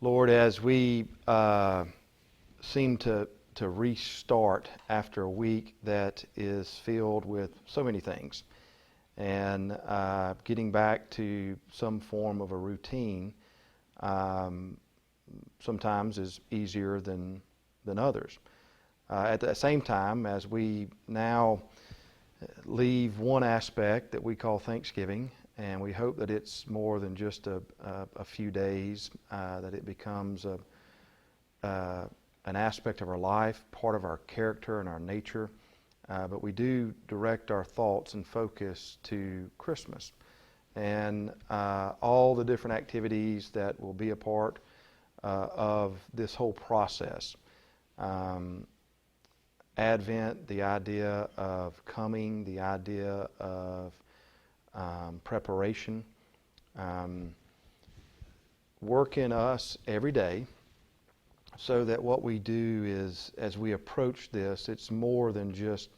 Lord, as we seem to restart after a week that is filled with so many things, and getting back to some form of a routine sometimes is easier than others. At the same time, as we now leave one aspect that we call Thanksgiving, and we hope that it's more than just a few days, that it becomes an aspect of our life, part of our character and our nature. But we do direct our thoughts and focus to Christmas and all the different activities that will be a part of this whole process. Advent, the idea of coming, the idea of preparation. Work in us every day so that what we do is, as we approach this, it's more than just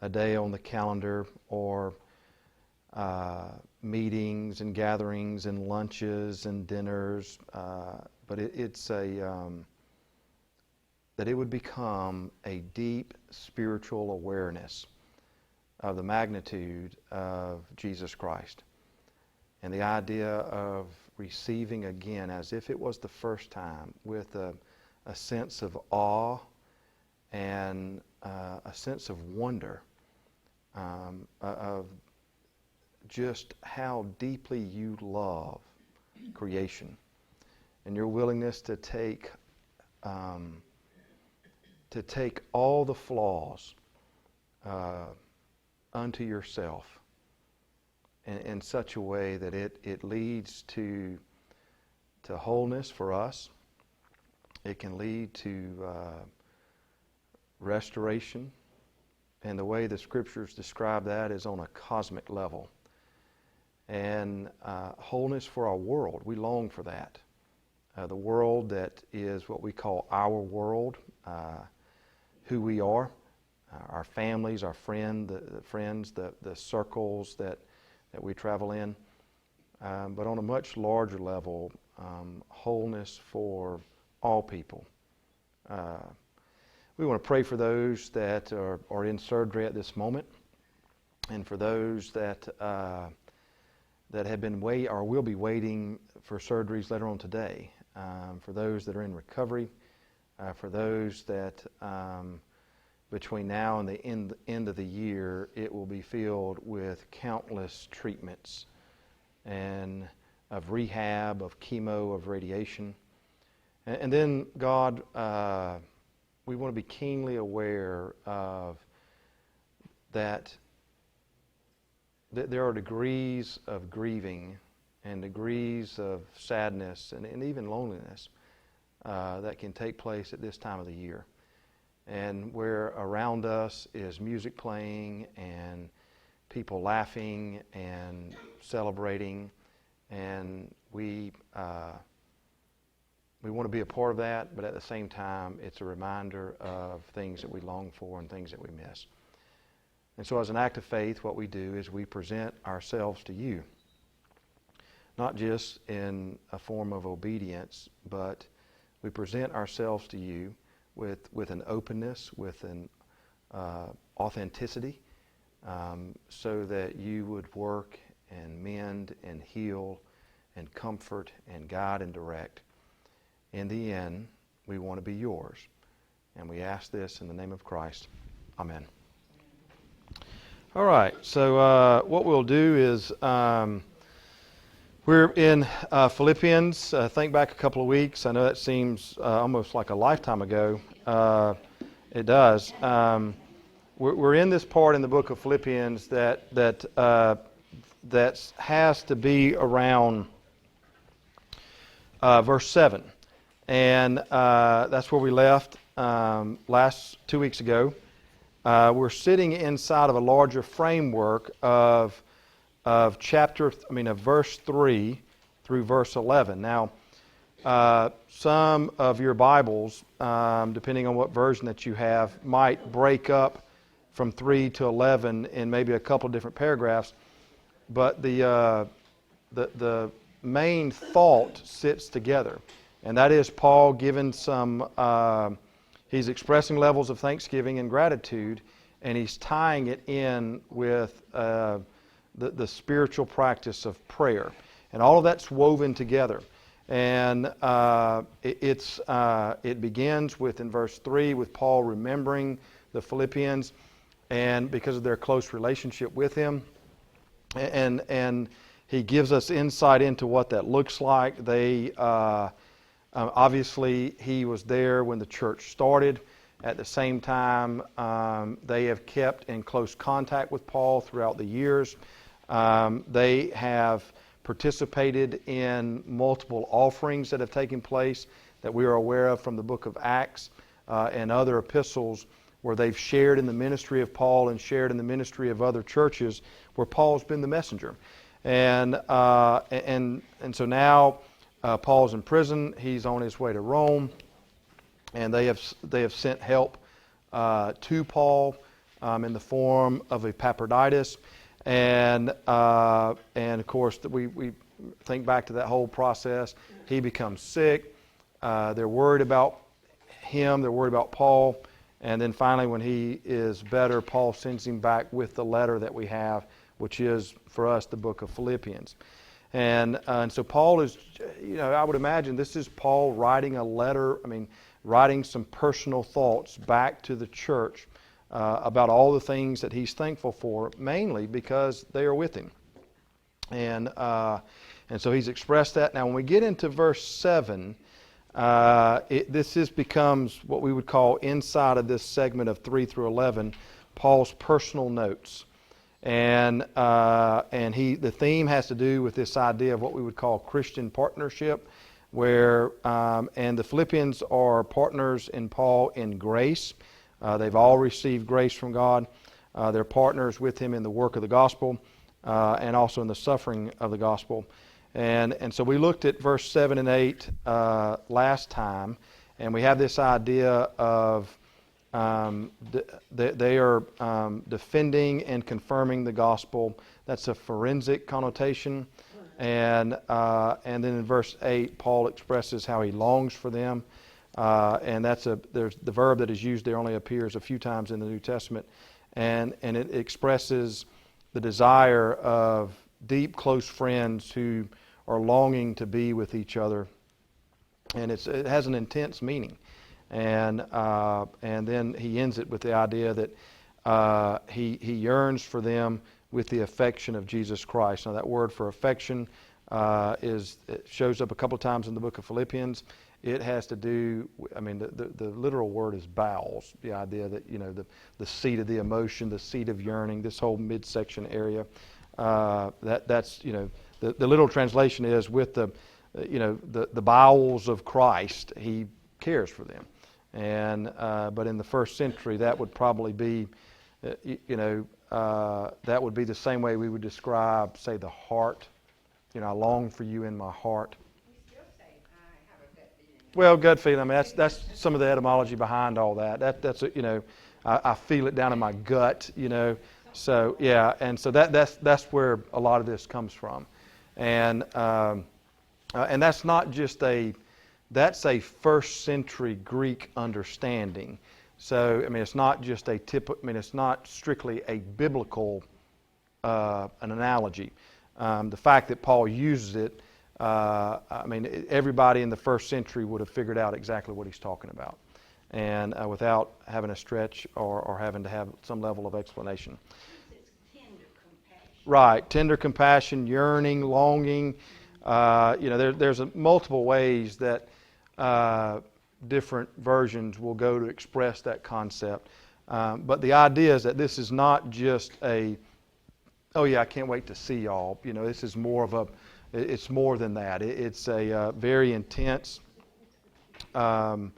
a day on the calendar or meetings and gatherings and lunches and dinners, but it's that it would become a deep spiritual awareness of the magnitude of Jesus Christ and the idea of receiving again as if it was the first time, with a sense of awe and a sense of wonder of just how deeply you love creation and your willingness to take all the flaws unto yourself in such a way that it leads to wholeness for us. It can lead to restoration, and the way the Scriptures describe that is on a cosmic level. And wholeness for our world. We long for that. The world that is what we call our world, who we are, our families, our friends, the circles that we travel in. But on a much larger level, wholeness for all people. We want to pray for those that are in surgery at this moment, and for those that have been or will be waiting for surgeries later on today. For those that are in recovery, for those that between now and the end of the year, it will be filled with countless treatments and of rehab, of chemo, of radiation. And then, God, we want to be keenly aware of that there are degrees of grieving and degrees of sadness and even loneliness that can take place at this time of the year. And where around us is music playing and people laughing and celebrating, and we want to be a part of that, but at the same time, it's a reminder of things that we long for and things that we miss. And so as an act of faith, what we do is we present ourselves to you, not just in a form of obedience, but we present ourselves to you with an openness, with an authenticity, so that you would work and mend and heal and comfort and guide and direct. In the end, we want to be yours. And we ask this in the name of Christ. Amen. All right, so what we'll do is we're in Philippians. Think back a couple of weeks. I know that seems almost like a lifetime ago. It does. We're in this part in the book of Philippians that has to be around verse 7. And that's where we left last 2 weeks ago. We're sitting inside of a larger framework of verse 3 through verse 11. Now, some of your Bibles, depending on what version that you have, might break up from 3 to 11 in maybe a couple of different paragraphs. But the main thought sits together. And that is Paul giving he's expressing levels of thanksgiving and gratitude, and he's tying it in with the spiritual practice of prayer. And all of that's woven together. And it begins with, in verse 3, with Paul remembering the Philippians, and because of their close relationship with him. And he gives us insight into what that looks like. They obviously, he was there when the church started. At the same time, they have kept in close contact with Paul throughout the years. They have participated in multiple offerings that have taken place that we are aware of from the book of Acts and other epistles, where they've shared in the ministry of Paul and shared in the ministry of other churches where Paul's been the messenger. And so now Paul's in prison. He's on his way to Rome, and they have sent help to Paul in the form of Epaphroditus. And of course, we think back to that whole process. He becomes sick. They're worried about him. They're worried about Paul. And then finally, when he is better, Paul sends him back with the letter that we have, which is, for us, the book of Philippians. And so Paul is, I would imagine this is Paul writing a letter, writing some personal thoughts back to the church about all the things that he's thankful for, mainly because they are with him. And so he's expressed that. Now, when we get into verse 7, this becomes what we would call, inside of this segment of 3 through 11, Paul's personal notes. And the theme has to do with this idea of what we would call Christian partnership, where and the Philippians are partners in Paul in grace. They've all received grace from God. They're partners with him in the work of the gospel and also in the suffering of the gospel. And so we looked at verse 7 and 8 last time, and we have this idea of they are defending and confirming the gospel. That's a forensic connotation. And then in verse 8, Paul expresses how he longs for them. And there's the verb that is used there only appears a few times in the New Testament. And it expresses the desire of deep, close friends who are longing to be with each other. And it has an intense meaning. And then he ends it with the idea that he yearns for them with the affection of Jesus Christ. Now, that word for affection it shows up a couple of times in the book of Philippians. It has to do, the literal word is bowels, the idea that, the seat of the emotion, the seat of yearning, this whole midsection area. That's the literal translation is with the bowels of Christ, he cares for them. And but in the first century, that would probably be, that would be the same way we would describe, say, the heart. I long for you in my heart. We still say, I have a gut feeling. Well, gut feeling. That's some of the etymology behind all that. That's I feel it down in my gut. So yeah, and so that's where a lot of this comes from, and that's not just that's a first century Greek understanding. So it's not just it's not strictly a biblical an analogy. The fact that Paul uses it, everybody in the first century would have figured out exactly what he's talking about, and without having to stretch or having to have some level of explanation. It's tender compassion. Right, tender compassion, yearning, longing. There's multiple ways that different versions will go to express that concept. But the idea is that this is not just oh yeah, I can't wait to see y'all. This is more it's more than that. It's a very intense, very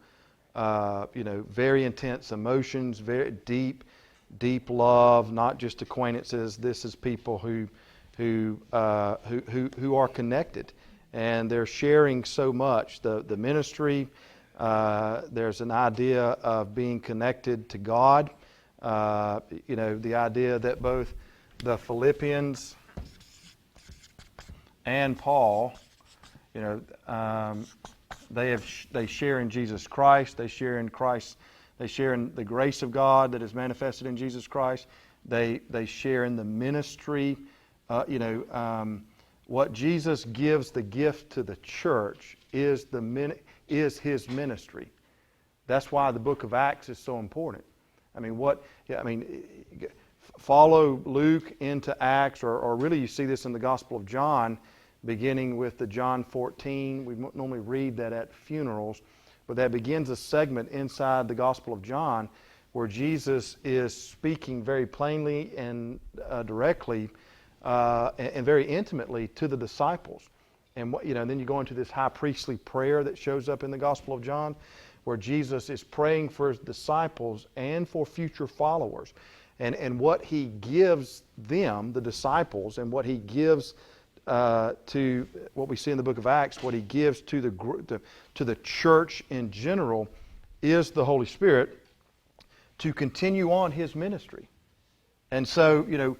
intense emotions, very deep love, not just acquaintances. This is people who are connected, and they're sharing so much. The ministry, there's an idea of being connected to God. The idea that both the Philippians and Paul They share in Jesus Christ. They share in Christ. They share in the grace of God that is manifested in Jesus Christ. They share in the ministry. What Jesus gives the gift to the church is His ministry. That's why the book of Acts is so important. Follow Luke into Acts, or really you see this in the Gospel of John, beginning with the John 14. We normally read that at funerals, but that begins a segment inside the Gospel of John where Jesus is speaking very plainly and directly and very intimately to the disciples. And then you go into this high priestly prayer that shows up in the Gospel of John, where Jesus is praying for His disciples and for future followers. And what He gives them, the disciples, and what He gives to what we see in the book of Acts, what He gives to the church in general, is the Holy Spirit to continue on His ministry. And so,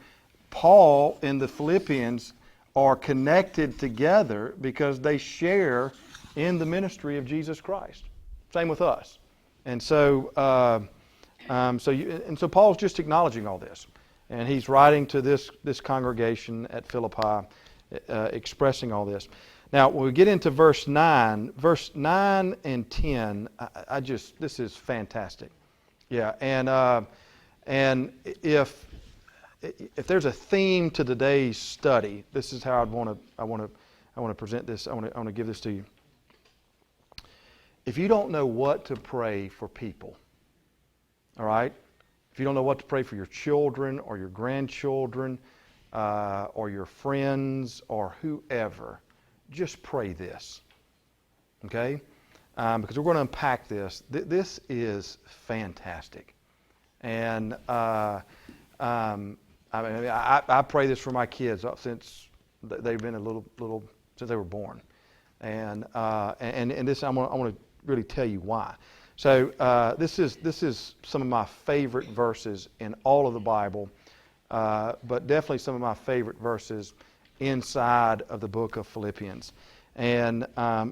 Paul and the Philippians are connected together because they share in the ministry of Jesus Christ. Same with us. And so Paul's just acknowledging all this. And he's writing to this congregation at Philippi, expressing all this. Now, when we get into verse 9 and 10, this is fantastic. Yeah, and if there's a theme to today's study, this is how I want to present this. I want to give this to you. If you don't know what to pray for people, all right? If you don't know what to pray for your children or your grandchildren or your friends or whoever, just pray this, okay? Because we're going to unpack this. This is fantastic. And I pray this for my kids since they've been a little since they were born. And this I want to really tell you why. So this is some of my favorite verses in all of the Bible, but definitely some of my favorite verses inside of the book of Philippians. And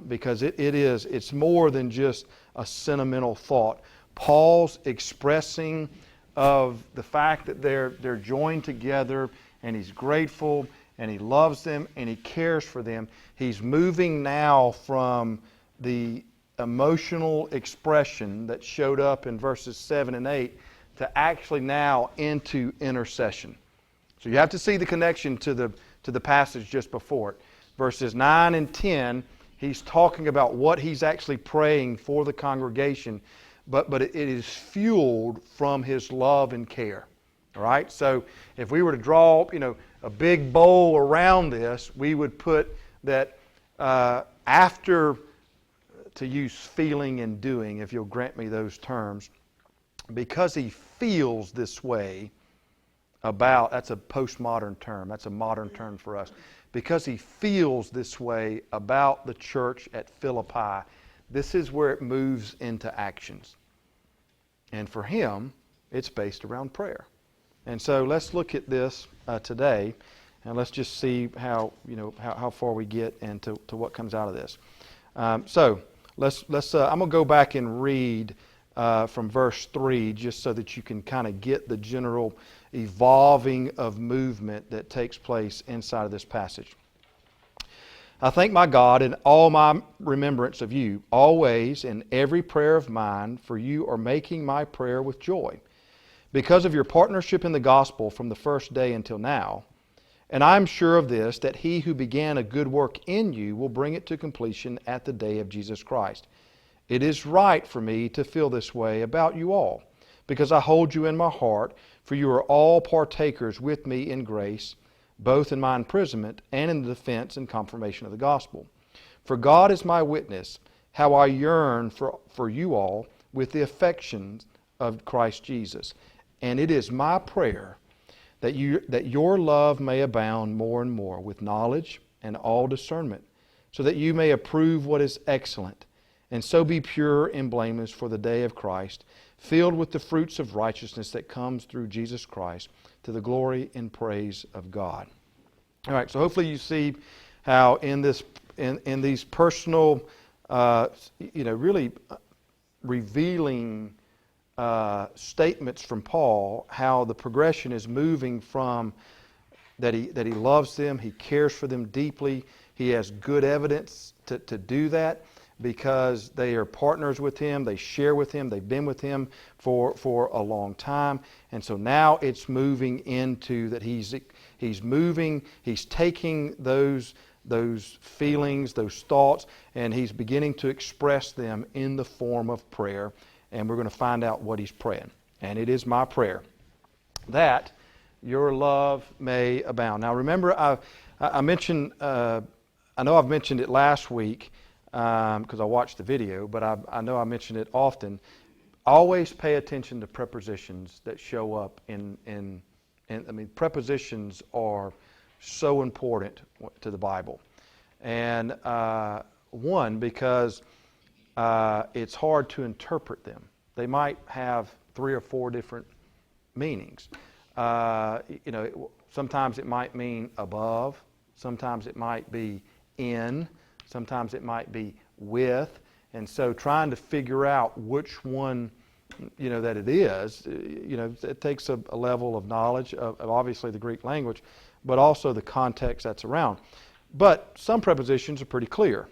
because it's more than just a sentimental thought. Paul's expressing of the fact that they're joined together, and he's grateful, and he loves them, and he cares for them. He's moving now from the emotional expression that showed up in verses 7 and 8 to actually now into intercession. So you have to see the connection to the passage just before it. Verses 9 and 10, he's talking about what he's actually praying for the congregation, but it is fueled from his love and care. All right? So if we were to draw, a big bowl around this, we would put that after, to use feeling and doing, if you'll grant me those terms, because he feels this way about, that's a postmodern term, that's a modern term for us, because he feels this way about the church at Philippi, this is where it moves into actions. And for him, it's based around prayer. And so let's look at this today, and let's just see how far we get and to what comes out of this. So let's I'm going to go back and read from verse 3 just so that you can kind of get the general evolving of movement that takes place inside of this passage. I thank my God in all my remembrance of you, always in every prayer of mine, for you are making my prayer with joy, because of your partnership in the gospel from the first day until now. And I am sure of this, that he who began a good work in you will bring it to completion at the day of Jesus Christ. It is right for me to feel this way about you all, because I hold you in my heart, for you are all partakers with me in grace, both in my imprisonment and in the defense and confirmation of the gospel. For God is my witness, how I yearn for you all with the affections of Christ Jesus. And it is my prayer that your love may abound more and more with knowledge and all discernment, so that you may approve what is excellent, and so be pure and blameless for the day of Christ, filled with the fruits of righteousness that comes through Jesus Christ, to the glory and praise of God. All right, so hopefully you see how in this in these personal, really revealing statements from Paul, how the progression is moving from that he loves them, he cares for them deeply, he has good evidence to do that because they are partners with him, they share with him, they've been with him for a long time, and so now it's moving into that he's taking those feelings, those thoughts, and he's beginning to express them in the form of prayer. And we're going to find out what he's praying. And it is my prayer that your love may abound. Now remember, I mentioned, I know I've mentioned it last week because I watched the video, but I know I mentioned it often. Always pay attention to prepositions that show up in prepositions are so important to the Bible. And one, because it's hard to interpret them. They might have 3 or 4 different meanings. Sometimes it might mean above. Sometimes it might be in. Sometimes it might be with. And so trying to figure out which one, that it is, it takes a level of knowledge of obviously the Greek language, but also the context that's around. But some prepositions are pretty clear.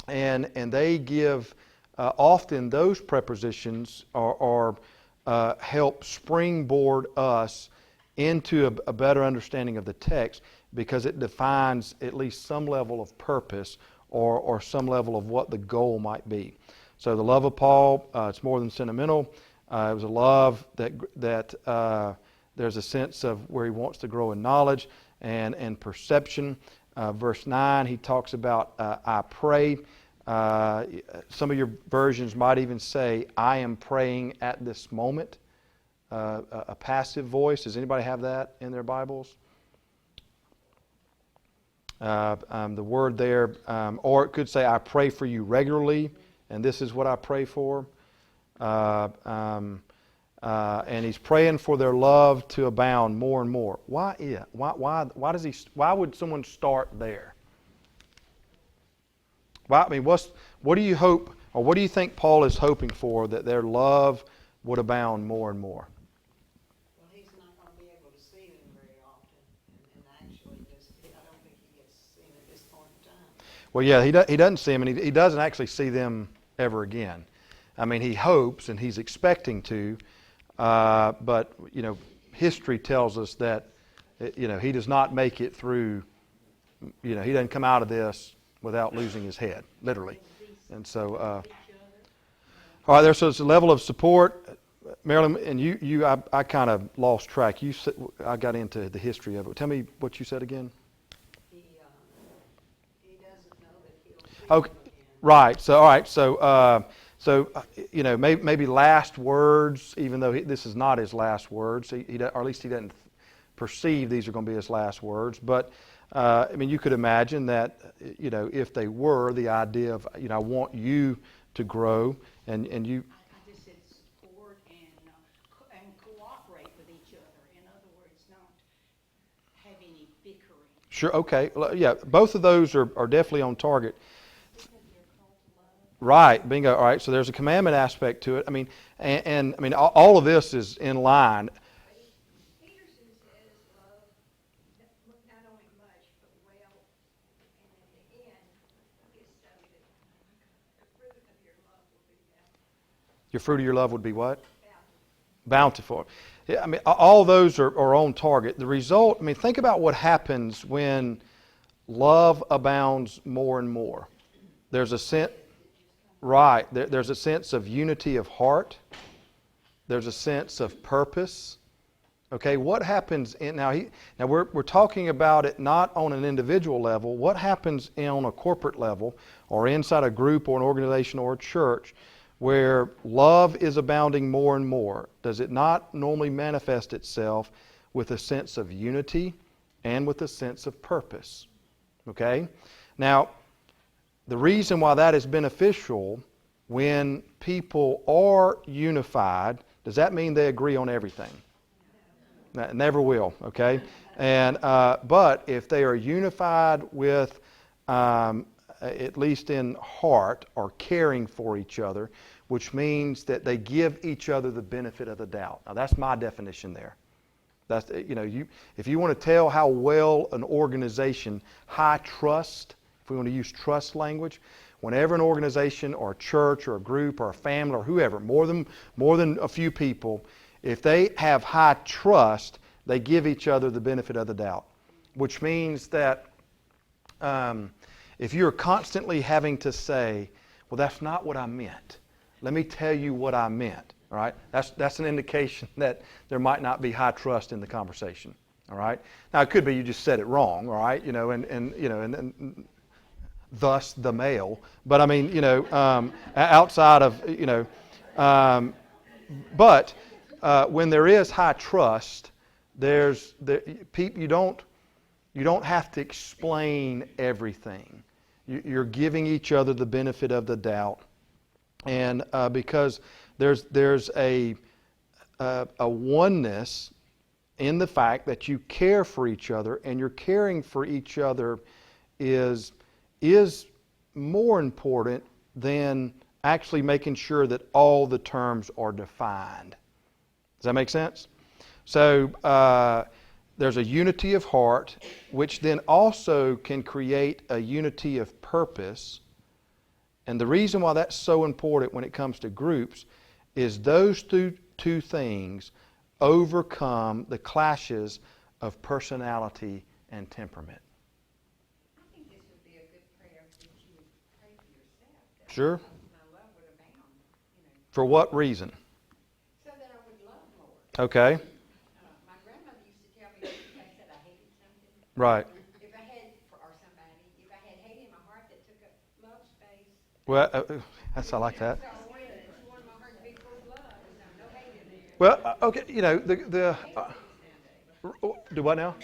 And they give, often those prepositions are help springboard us into a better understanding of the text because it defines at least some level of purpose or some level of what the goal might be. So the love of Paul, it's more than sentimental. It was a love that there's a sense of where he wants to grow in knowledge and perception. Verse 9, he talks about, I pray. Some of your versions might even say, I am praying at this moment. A passive voice. Does anybody have that in their Bibles? The word there, or it could say, I pray for you regularly, and this is what I pray for. And he's praying for their love to abound more and more. Why would someone start there? What do you hope, or what do you think Paul is hoping for, that their love would abound more and more? Well, he's not going to be able to see them very often, and actually, I don't think he gets to see them at this point in time. Well, yeah, he doesn't see them, and he doesn't actually see them ever again. I mean, he hopes and he's expecting to, but history tells us that he does not make it through. He doesn't come out of this without losing his head, literally. And so, all right, there's a level of support. Marilyn, and I kind of lost track. I got into the history of it. Tell me what you said again. He doesn't know that he'll see Okay, them again. right. So, all right. So, maybe last words, even though this is not his last words, or at least he doesn't perceive these are going to be his last words. But you could imagine that, if they were, the idea of, I want you to grow, and you. I just said support and cooperate with each other. In other words, not have any bickering. Sure. Okay. Yeah. Both of those are definitely on target. Right. Bingo. All right. So there's a commandment aspect to it. And all of this is in line. Peterson says love, not only much, but well, and in the end, he studied it. The fruit of your love will be bountiful. Your fruit of your love would be what? Bountiful. Yeah, all those are on target. The result, think about what happens when love abounds more and more. There's a sense, right, there's a sense of unity of heart. There's a sense of purpose. Okay, what happens now we're talking about it not on an individual level. What happens on a corporate level or inside a group or an organization or a church where love is abounding more and more? Does it not normally manifest itself with a sense of unity and with a sense of purpose? Okay? Now, the reason why that is beneficial when people are unified, does that mean they agree on everything? Never will, okay? And but if they are unified with at least in heart, are caring for each other, which means that they give each other the benefit of the doubt. Now, that's my definition there. That's, if you want to tell how well an organization, high trust, if we want to use trust language, whenever an organization or a church or a group or a family or whoever, more than a few people, if they have high trust, they give each other the benefit of the doubt, which means that if you're constantly having to say, well, that's not what I meant. Let me tell you what I meant. All right? That's an indication that there might not be high trust in the conversation. All right? Now, it could be you just said it wrong, all right? And thus the male. But I mean, outside of, but when there is high trust, you don't have to explain everything. You're giving each other the benefit of the doubt, and because there's a oneness in the fact that you care for each other, and your caring for each other is more important than actually making sure that all the terms are defined. Does that make sense? So there's a unity of heart, which then also can create a unity of purpose. And the reason why that's so important when it comes to groups is those two things overcome the clashes of personality and temperament. I think this would be a good prayer that you would pray for yourself. That Sure. my love would abound, For what reason? so that I would love more. Okay. My grandmother used to tell me that if I said I hated something, Right. if I had, or somebody, if I had hate in my heart that took up love space, Well, I like that. so I wanted my heart to be full of love, and no hate in there. Well, okay, do what now?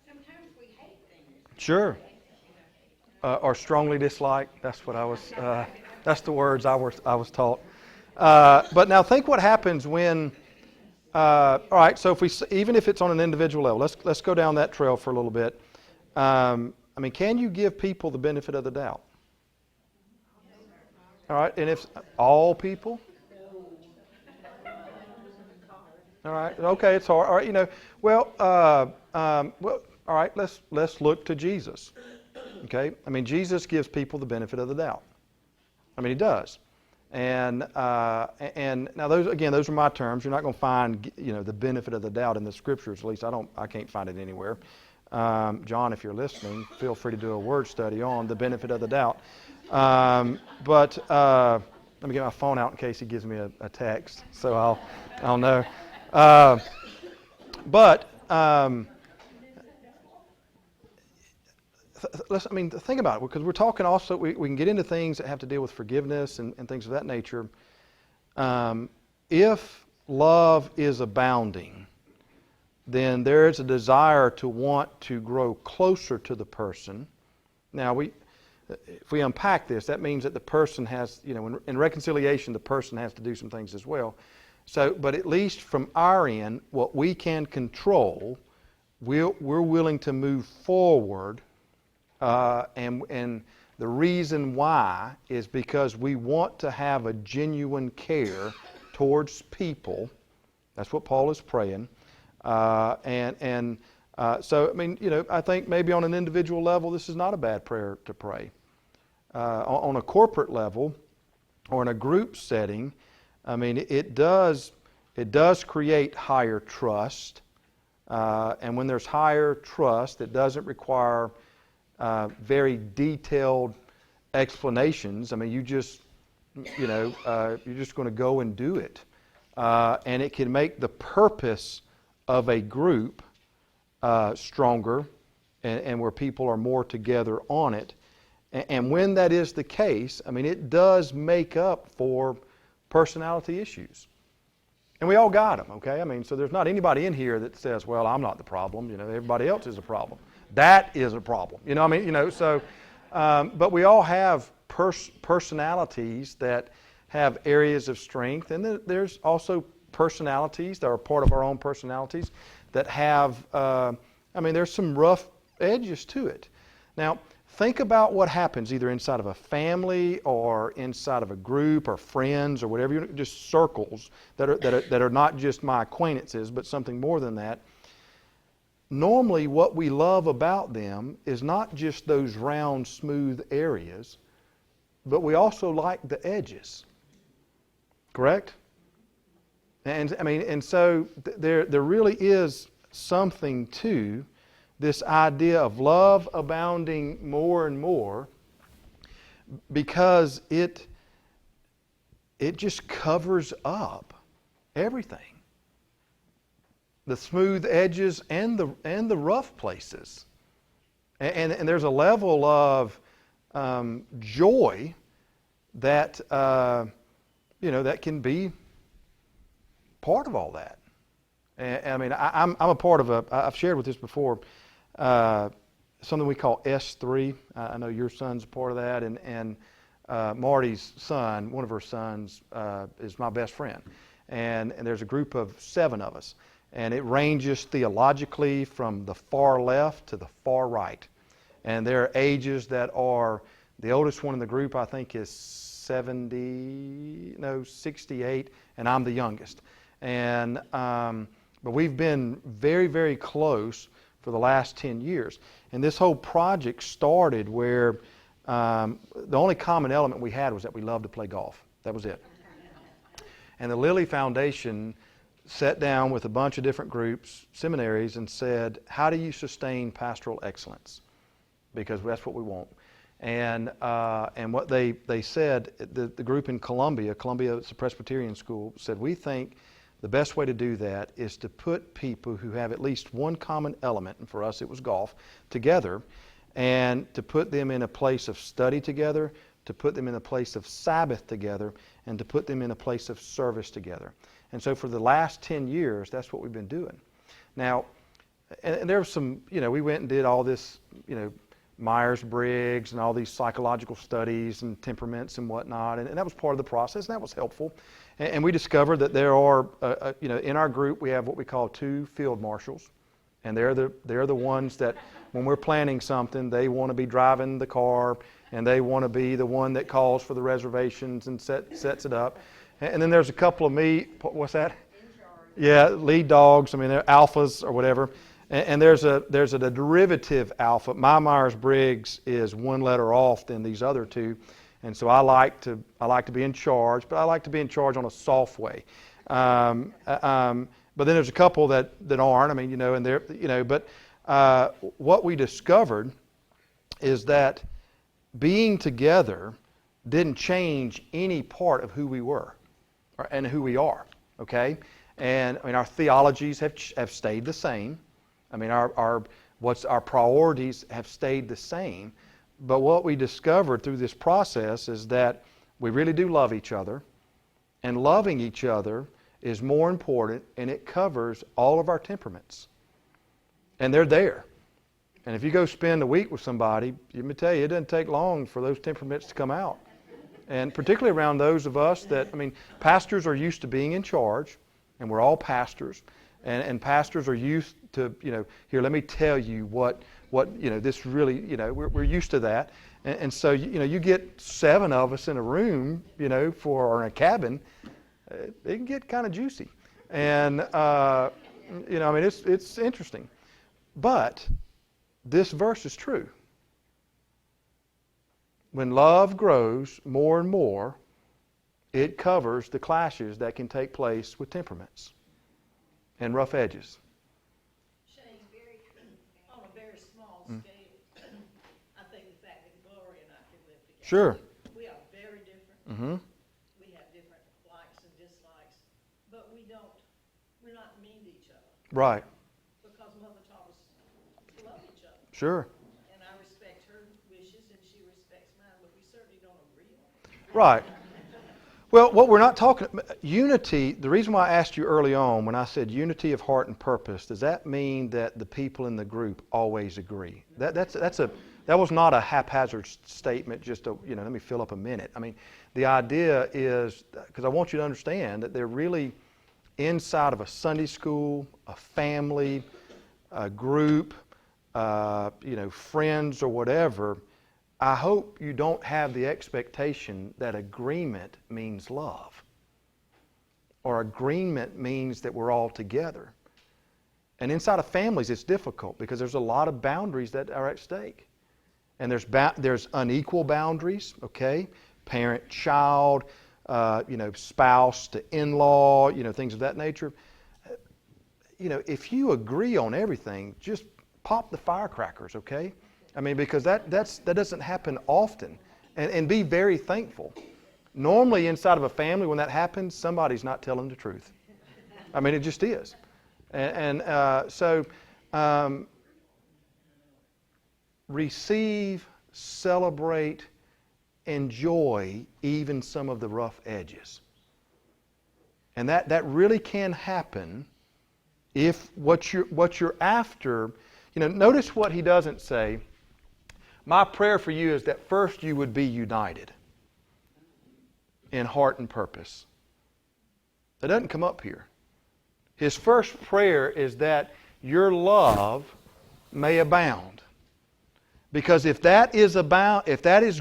Sometimes we hate things. Sure. Or strongly dislike. That's what I was. That's the words I was taught. But now think what happens when. All right. So even if it's on an individual level, let's go down that trail for a little bit. Can you give people the benefit of the doubt? All right. And if all people. All right. Okay, it's hard. All right. Well. All right. Let's look to Jesus. Okay. Jesus gives people the benefit of the doubt. He does. And now those are my terms. You're not going to find the benefit of the doubt in the Scriptures. At least I can't find it anywhere. John, if you're listening, feel free to do a word study on the benefit of the doubt. But let me get my phone out in case he gives me a text, so I'll know. Think about it, because we're talking also, we can get into things that have to deal with forgiveness and things of that nature. If love is abounding, then there is a desire to want to grow closer to the person. Now, if we unpack this, that means that the person has, in reconciliation, the person has to do some things as well. So, but at least from our end, what we can control, we're willing to move forward. And the reason why is because we want to have a genuine care towards people. That's what Paul is praying. So, I think maybe on an individual level, this is not a bad prayer to pray. On a corporate level or in a group setting, it does create higher trust. And when there's higher trust, it doesn't require very detailed explanations. You're just going to go and do it. And it can make the purpose of a group stronger and where people are more together on it. And when that is the case, it does make up for personality issues. And we all got them, okay? So there's not anybody in here that says, well, I'm not the problem. Everybody else is the problem. That is a problem. But we all have personalities that have areas of strength, and there's also personalities that are part of our own personalities that have, there's some rough edges to it. Now, think about what happens either inside of a family or inside of a group or friends or whatever, just circles that are not just my acquaintances, but something more than that. Normally, what we love about them is not just those round, smooth areas, but we also like the edges. Correct? And so there really is something to this idea of love abounding more and more, because it just covers up everything. The smooth edges and the rough places. And there's a level of joy that that can be part of all that. And I'm a part of I've shared with this before, something we call S3. I know your son's a part of that, and Marty's son, one of her sons, is my best friend. And there's a group of 7 of us. And it ranges theologically from the far left to the far right. And there are ages that are, the oldest one in the group I think is 68, and I'm the youngest. And but we've been very, very close for the last 10 years. And this whole project started where the only common element we had was that we loved to play golf. That was it. And the Lilly Foundation sat down with a bunch of different groups, seminaries, and said, how do you sustain pastoral excellence? Because that's what we want. And what they said, the group in Columbia, it's a Presbyterian school, said, we think the best way to do that is to put people who have at least one common element, and for us it was golf, together, and to put them in a place of study together, to put them in a place of Sabbath together, and to put them in a place of service together. And so for the last 10 years, that's what we've been doing. Now, and there was some, we went and did all this, Myers-Briggs and all these psychological studies and temperaments and whatnot, and that was part of the process, and that was helpful. And we discovered that there are, in our group, we have what we call 2 field marshals, and they're the ones that, when we're planning something, they want to be driving the car, and they want to be the one that calls for the reservations and sets it up. And then there's a couple of me, what's that? Yeah, lead dogs. They're alphas or whatever. And there's a derivative alpha. My Myers-Briggs is one letter off than these other 2, and so I like to be in charge, but I like to be in charge on a soft way. But then there's a couple that aren't. And they're but what we discovered is that being together didn't change any part of who we were and who we are. Okay, and our theologies have stayed the same. Our priorities have stayed the same. But what we discovered through this process is that we really do love each other, and loving each other is more important, and it covers all of our temperaments. And they're there. And if you go spend a week with somebody, let me tell you, it doesn't take long for those temperaments to come out. And particularly around those of us that, pastors are used to being in charge, and we're all pastors, and pastors are used to, here, let me tell you what this really, we're used to that. And so, you get 7 of us in a room, or in a cabin, it can get kind of juicy. And, it's interesting. But this verse is true. When love grows more and more, it covers the clashes that can take place with temperaments and rough edges. Shane, very true. On a very small scale, I think the fact that Gloria and I can live together. Sure. We are very different. Mm-hmm. We have different likes and dislikes, but we're not mean to each other. Right. Because Mother taught us to love each other. Sure. And I respect her wishes and she respects mine, but we certainly don't agree on it. Right. Well, what we're not talking unity, the reason why I asked you early on when I said unity of heart and purpose, does that mean that the people in the group always agree? That was not a haphazard statement, just let me fill up a minute. The idea is, because I want you to understand that they're really inside of a Sunday school, a family, a group, friends or whatever, I hope you don't have the expectation that agreement means love, or agreement means that we're all together. And inside of families, it's difficult because there's a lot of boundaries that are at stake. And there's unequal boundaries, okay? Parent-child, spouse to in-law, things of that nature. If you agree on everything, just pop the firecrackers, okay? I mean, because that doesn't happen often. And be very thankful. Normally, inside of a family, when that happens, somebody's not telling the truth. I mean, it just is. So receive, celebrate, enjoy even some of the rough edges. And that really can happen if what you're after, notice what he doesn't say. My prayer for you is that first you would be united in heart and purpose. That doesn't come up here. His first prayer is that your love may abound. Because if that is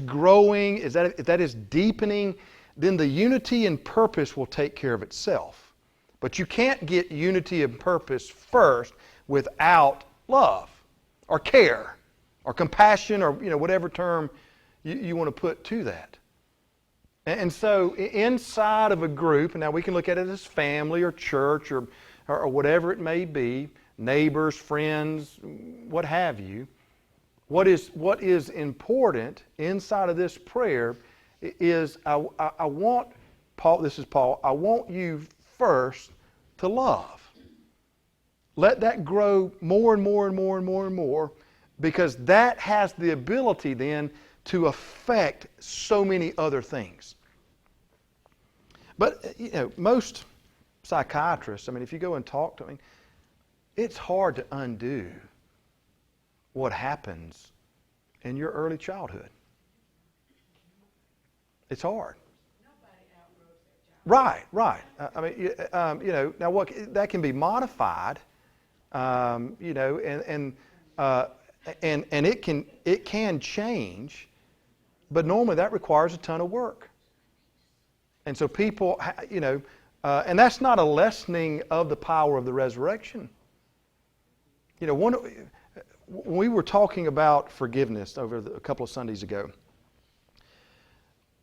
growing, if that is deepening, then the unity and purpose will take care of itself. But you can't get unity and purpose first without love or care or compassion or whatever term you want to put to that. And so inside of a group, and now we can look at it as family or church or whatever it may be, neighbors, friends, what have you, what is important inside of this prayer is I want, Paul, this is Paul, I want you first to love. Let that grow more and more and more and more and more, because that has the ability then to affect so many other things. But, most psychiatrists, if you go and talk to them, it's hard to undo what happens in your early childhood. It's hard. Nobody outgrows their Right. child. Now what that can be modified, and it can change, but normally that requires a ton of work. And so people, and that's not a lessening of the power of the resurrection. When we were talking about forgiveness over a couple of Sundays ago,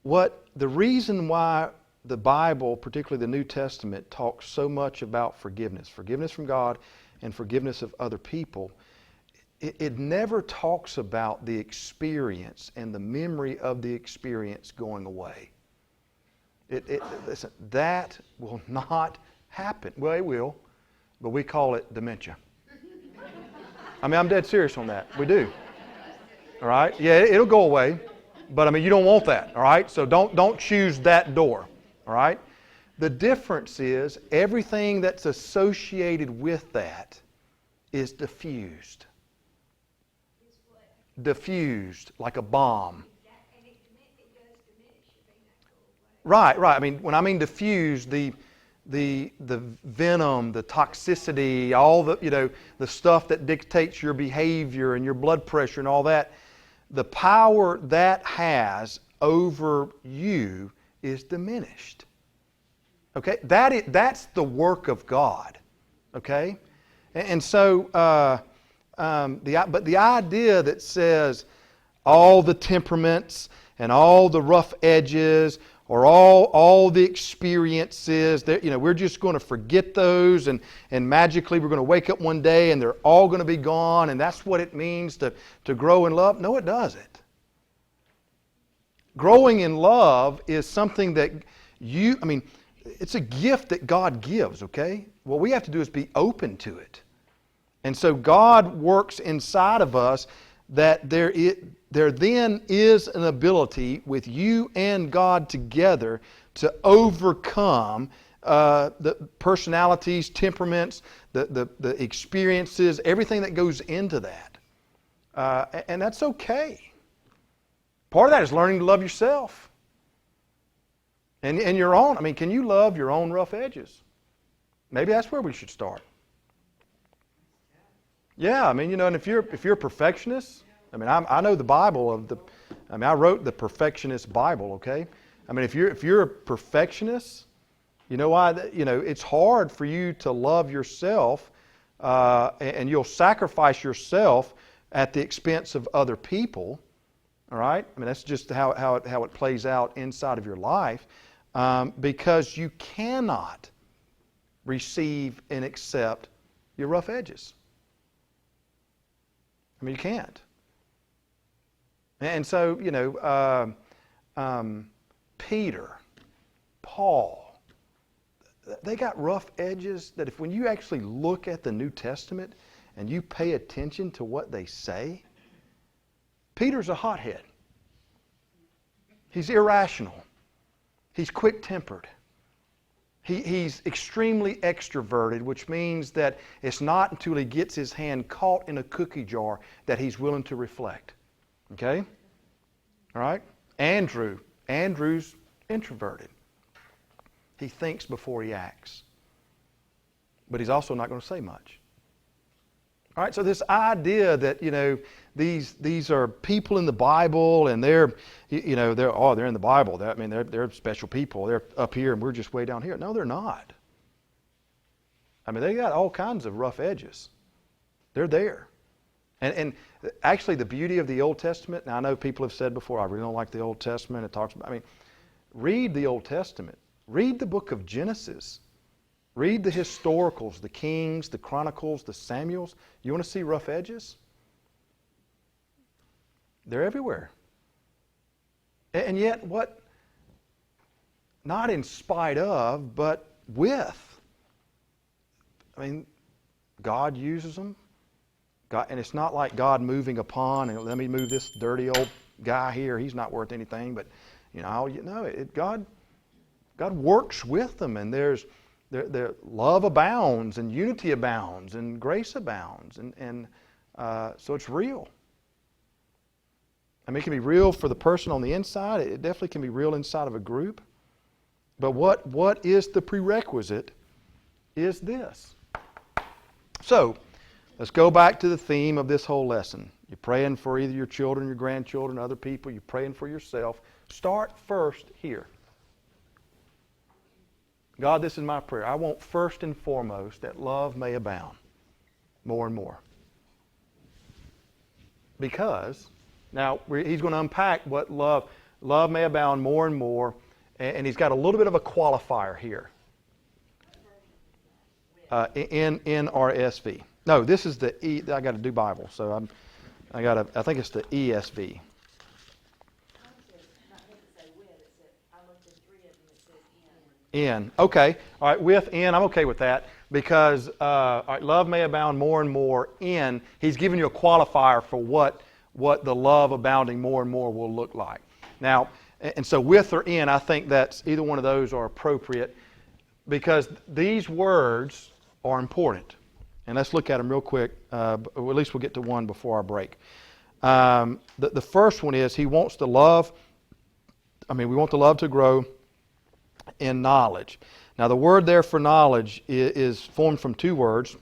the reason why the Bible, particularly the New Testament, talks so much about forgiveness from God and forgiveness of other people, it never talks about the experience and the memory of the experience going away. Listen, that will not happen. Well, it will, but we call it dementia. I'm dead serious on that. We do. All right? Yeah, it'll go away, but you don't want that. All right? So don't choose that door. All right? The difference is everything that's associated with that is diffused. Diffused like a bomb. And it does diminish. It may not go away. Right. When I mean diffused, the venom, the toxicity, all the stuff that dictates your behavior and your blood pressure and all that, the power that has over you is diminished. Okay, that's the work of God. Okay, and so the idea that says all the temperaments and all the rough edges or all the experiences that we're just going to forget those and magically we're going to wake up one day and they're all going to be gone and that's what it means to grow in love. No, it doesn't. Growing in love is something that it's a gift that God gives, okay? What we have to do is be open to it. And so God works inside of us that there then is an ability with you and God together to overcome the personalities, temperaments, the experiences, everything that goes into that. And that's okay. Part of that is learning to love yourself. And your own. Can you love your own rough edges? Maybe that's where we should start. Yeah, and if you're a perfectionist, I mean, I know the Bible I wrote the perfectionist Bible, okay? I mean, if you're a perfectionist, you know why? It's hard for you to love yourself, and you'll sacrifice yourself at the expense of other people. All right? I mean, that's just how it plays out inside of your life, because you cannot receive and accept your rough edges. I mean, you can't. And so, Peter, Paul, they got rough edges that when you actually look at the New Testament and you pay attention to what they say, Peter's a hothead. He's irrational. He's quick-tempered. He's extremely extroverted, which means that it's not until he gets his hand caught in a cookie jar that he's willing to reflect. Okay? All right? Andrew's introverted. He thinks before he acts. But he's also not going to say much. All right, so this idea that, these are people in the Bible and they're in the Bible. They're special people. They're up here and we're just way down here. No, they're not. I mean, they got all kinds of rough edges. They're there. And actually the beauty of the Old Testament, now I know people have said before, I really don't like the Old Testament. It talks about, read the Old Testament. Read the book of Genesis. Read the historicals, the Kings, the Chronicles, the Samuels. You want to see rough edges? They're everywhere. And yet what? Not in spite of, but with. God uses them. And it's not like God moving upon, and let me move this dirty old guy here. He's not worth anything. But, God works with them, and there's love abounds, and unity abounds, and grace abounds, and so it's real. It can be real for the person on the inside. It definitely can be real inside of a group. But what is the prerequisite is this. So, let's go back to the theme of this whole lesson. You're praying for either your children, your grandchildren, other people. You're praying for yourself. Start first here. God, this is my prayer. I want first and foremost that love may abound more and more. Because, now he's going to unpack what love may abound more and more, and he's got a little bit of a qualifier here. In RSV. No, this is the E. I got to do Bible, so I think it's the ESV. In. Okay. All right. With in, I'm okay with that because all right, love may abound more and more in. He's giving you a qualifier for what the love abounding more and more will look like. Now, and so with or in, I think that's either one of those are appropriate because these words are important. And let's look at them real quick. Or at least we'll get to one before our break. The first one is he wants the love. We want the love to grow in knowledge. Now the word there for knowledge is formed from two words,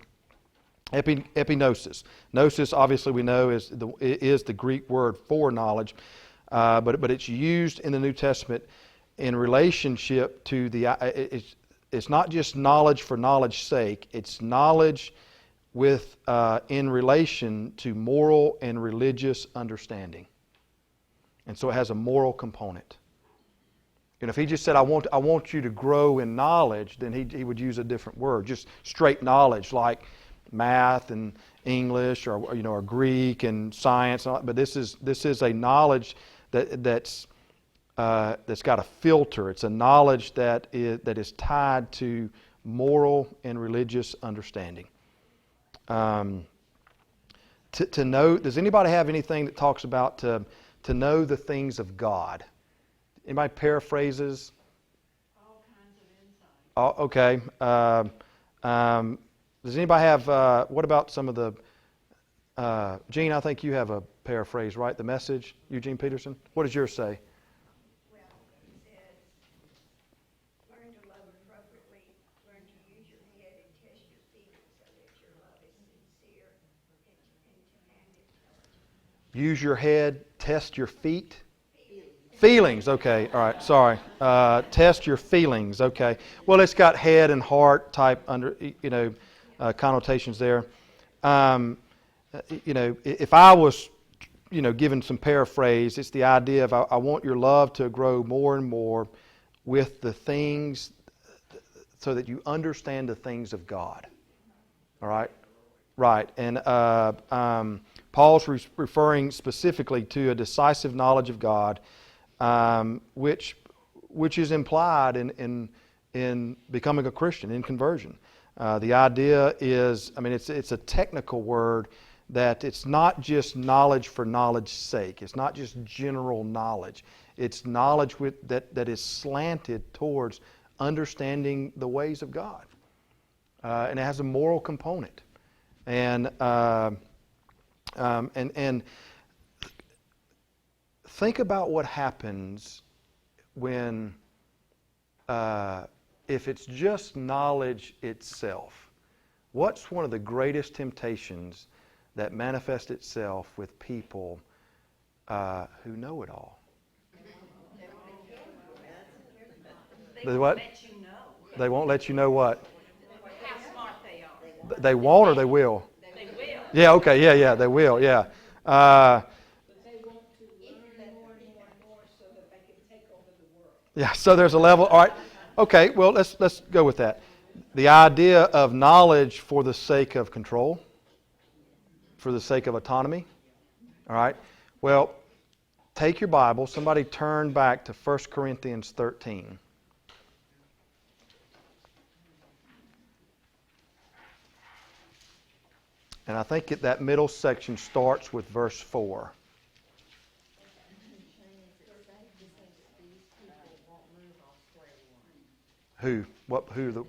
epignosis. Gnosis, obviously we know, is the Greek word for knowledge, but it's used in the New Testament in relationship to it's not just knowledge for knowledge's sake, it's knowledge with in relation to moral and religious understanding. And so it has a moral component. And if he just said, I want you to grow in knowledge, then he would use a different word. Just straight knowledge like math and English or Greek and science. But this is a knowledge that's got a filter. It's a knowledge that is tied to moral and religious understanding. To know, does anybody have anything that talks about to know the things of God? Anybody paraphrases? All kinds of insight. Okay. Does anybody have, what about some of the, Gene, I think you have a paraphrase, right? The Message, Eugene Peterson? What does yours say? Well, it says, learn to love appropriately, learn to use your head and test your feelings so that your love is sincere and to hand it use your head, test your feet. Feelings, okay, all right, sorry. Test your feelings, okay. Well, it's got head and heart type connotations there. If I was, given some paraphrase, it's the idea of I want your love to grow more and more with the things so that you understand the things of God. All right? Right. And Paul's referring specifically to a decisive knowledge of God, which is implied in becoming a Christian, in conversion. The idea is, it's a technical word that it's not just knowledge for knowledge's sake. It's not just general knowledge. It's knowledge that is slanted towards understanding the ways of God. And it has a moral component. And think about what happens when, if it's just knowledge itself. What's one of the greatest temptations that manifests itself with people who know it all? They what? They won't let you know what? How smart they are. They won't or they will? They will. Yeah, okay, yeah, they will, yeah. Yeah, so there's a level, all right. Okay, well, let's go with that. The idea of knowledge for the sake of control, for the sake of autonomy, all right. Well, take your Bible, somebody turn back to 1 Corinthians 13. And I think that middle section starts with verse 4. Who? What? Who?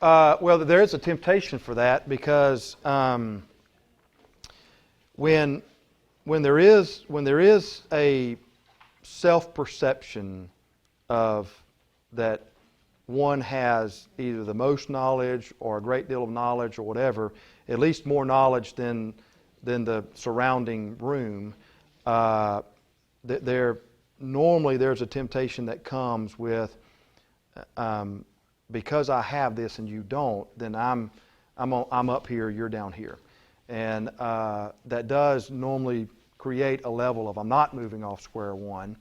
Well, there is a temptation for that because when there is a self-perception of that one has either the most knowledge or a great deal of knowledge or whatever, at least more knowledge than the surrounding room, normally there's a temptation that comes with because I have this and you don't, then I'm up here, you're down here, and that does normally create a level of I'm not moving off square one,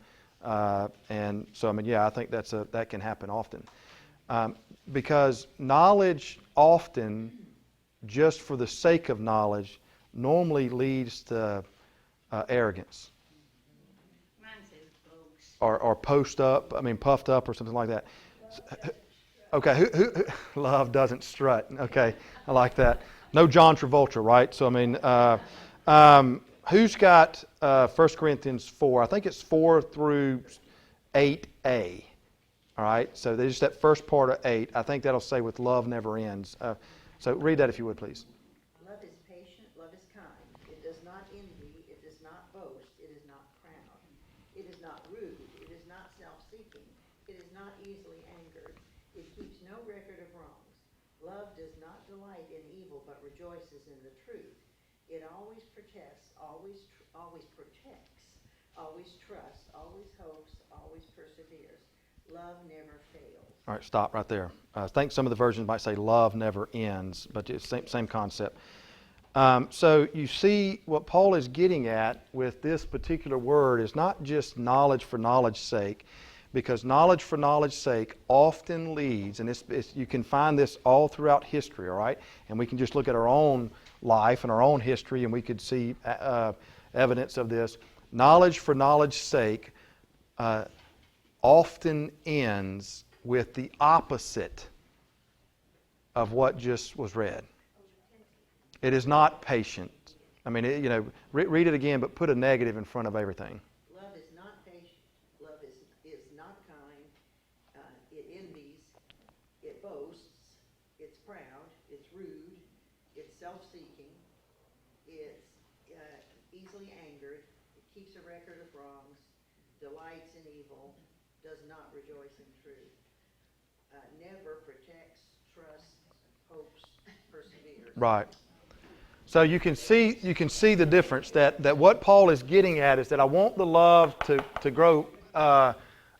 and so I think that can happen often. Because knowledge often, just for the sake of knowledge, normally leads to arrogance. Mine says boast. Or puffed up or something like that. Okay, who love doesn't strut. Okay, I like that. No John Travolta, right? So who's got 1 Corinthians 4? I think it's 4 through 8a. All right, so there's just that first part of 8. I think that'll say with love never ends. So read that if you would, please. Love is patient, love is kind. It does not envy, it does not boast, it is not proud. It is not rude, it is not self-seeking, it is not easily angered. It keeps no record of wrongs. Love does not delight in evil, but rejoices in the truth. It always protests, always protects, always trusts, always hopes, always perseveres. Love never fails. All right, stop right there. I think some of the versions might say love never ends, but it's same concept. So you see what Paul is getting at with this particular word is not just knowledge for knowledge's sake, because knowledge for knowledge's sake often leads, and you can find this all throughout history, all right? And we can just look at our own life and our own history, and we could see evidence of this. Knowledge for knowledge's sake often ends with the opposite of what just was read. It is not patient. Read it again, but put a negative in front of everything. Love is not patient. Love is not kind. It envies. It boasts. It's proud. It's rude. It's self-seeking. It's easily angered. It keeps a record of wrongs. Delights in evil. Does not rejoice in truth. Never protects, trusts, hopes, perseveres. Right. So you can see the difference that what Paul is getting at is that I want the love to grow,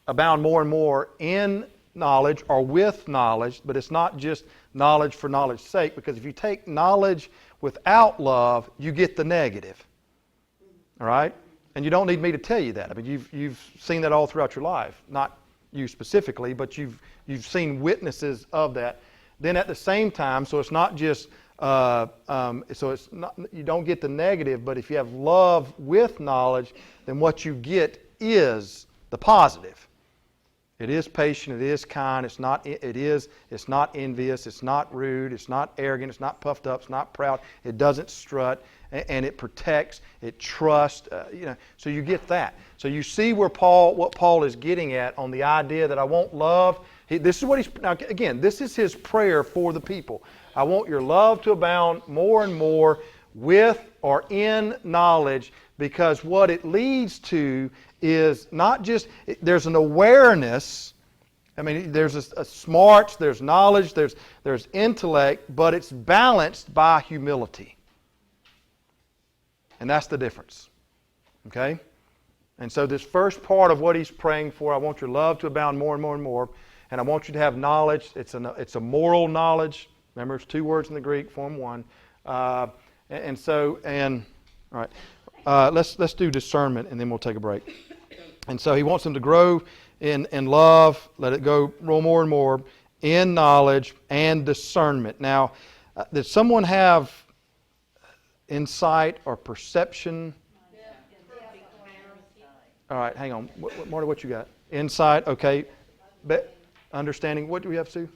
abound more and more in knowledge or with knowledge, but it's not just knowledge for knowledge's sake, because if you take knowledge without love, you get the negative. All right? And you don't need me to tell you that. I mean, you've seen that all throughout your life. Not you specifically, but you've seen witnesses of that. Then at the same time, so it's not just you don't get the negative, but if you have love with knowledge, then what you get is the positive. It is patient, it is kind, it's not envious, it's not rude, it's not arrogant, it's not puffed up, it's not proud, it doesn't strut, and it protects, it trusts, so you get that. So you see what Paul is getting at on the idea that I want love. This is his prayer for the people. I want your love to abound more and more with or in knowledge, because what it leads to is not just, there's an awareness. I mean, there's a smarts, there's knowledge, there's intellect, but it's balanced by humility. And that's the difference. Okay? And so this first part of what he's praying for, I want your love to abound more and more and more, and I want you to have knowledge. It's a moral knowledge. Remember, it's two words in the Greek, form one. All right, let's do discernment, and then we'll take a break. And so he wants them to grow in love, let it grow more and more, in knowledge and discernment. Now, did someone have insight or perception? All right, hang on. Marty, what you got? Insight, okay. Understanding, what do we have, Sue?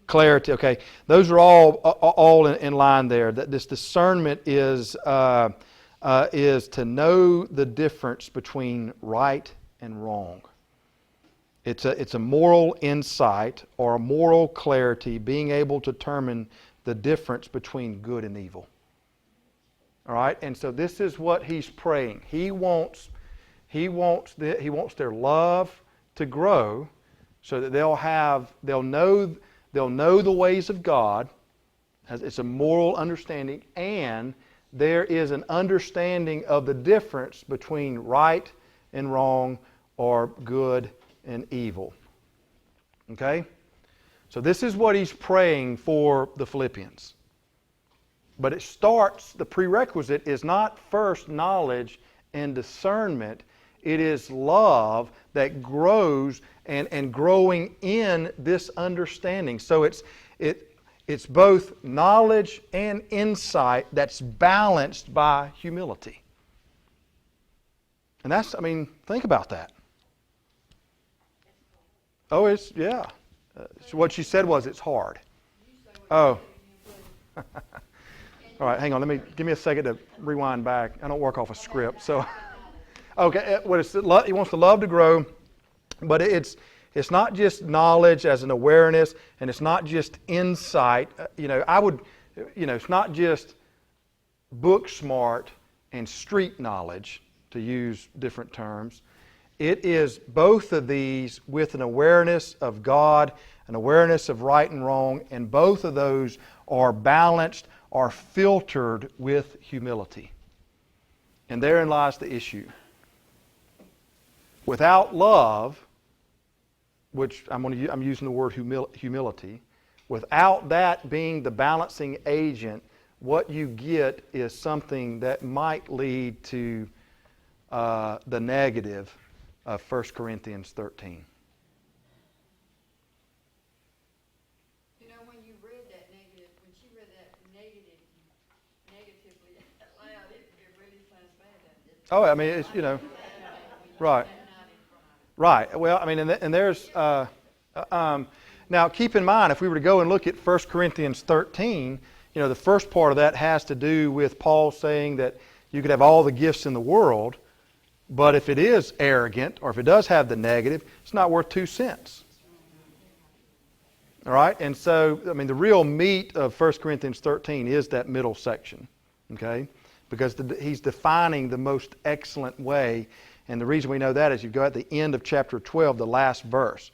Clarity, okay. Those are all in line there. That this discernment is to know the difference between right and wrong. It's a moral insight or a moral clarity, being able to determine the difference between good and evil. All right, and so this is what he's praying. He wants their love to grow, so that they'll know the ways of God. It's a moral understanding, and there is an understanding of the difference between right and wrong, or good and evil. Okay? So this is what he's praying for the Philippians. But the prerequisite is not first knowledge and discernment. It is love that grows and growing in this understanding. So it's both knowledge and insight that's balanced by humility. And think about that. Oh, yeah. So what she said was it's hard. Oh. All right, hang on. Give me a second to rewind back. I don't work off a script, so. Okay, he wants the love to grow, but it's not just knowledge as an awareness, and it's not just insight. It's not just book smart and street knowledge, to use different terms. It is both of these with an awareness of God, an awareness of right and wrong, and both of those are balanced, are filtered with humility. And therein lies the issue. Without love, which I'm using the word humility, without that being the balancing agent, what you get is something that might lead to the negative of 1 Corinthians 13. When you read that negative, when she read that negatively out loud, it really sounds bad, doesn't it? Oh, right. Right. Well, and there's now keep in mind, if we were to go and look at 1 Corinthians 13, the first part of that has to do with Paul saying that you could have all the gifts in the world, but if it is arrogant, or if it does have the negative, it's not worth 2 cents. All right? And so, the real meat of 1 Corinthians 13 is that middle section, okay? Because he's defining the most excellent way. And the reason we know that is you go at the end of chapter 12, the last verse.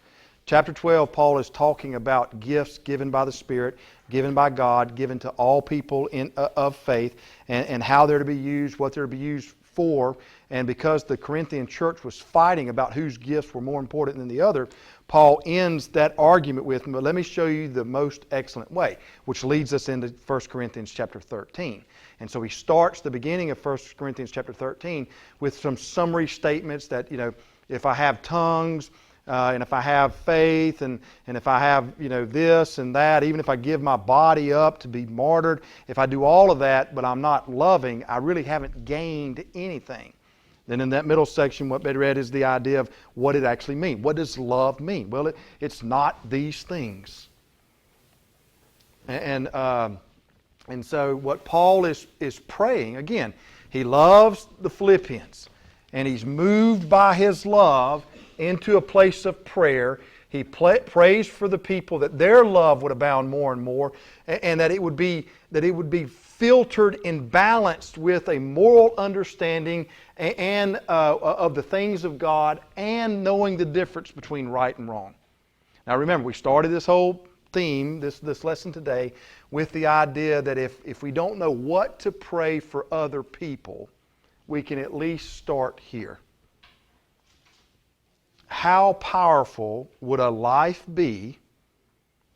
Chapter 12, Paul is talking about gifts given by the Spirit, given by God, given to all people of faith, and how they're to be used, what they're to be used for. And because the Corinthian church was fighting about whose gifts were more important than the other, Paul ends that argument with, but let me show you the most excellent way, which leads us into 1 Corinthians chapter 13. And so he starts the beginning of 1 Corinthians chapter 13 with some summary statements that, if I have tongues, and if I have faith, and if I have, this and that, even if I give my body up to be martyred, if I do all of that, but I'm not loving, I really haven't gained anything. Then in that middle section, what they read is the idea of what it actually means. What does love mean? Well, it's not these things. And so what Paul is praying, again, he loves the Philippians, and he's moved by his love into a place of prayer. He prays for the people that their love would abound more and more, and that it would be filtered and balanced with a moral understanding and of the things of God, and knowing the difference between right and wrong. Now remember, we started this whole theme, this lesson today, with the idea that if we don't know what to pray for other people, we can at least start here. How powerful would a life be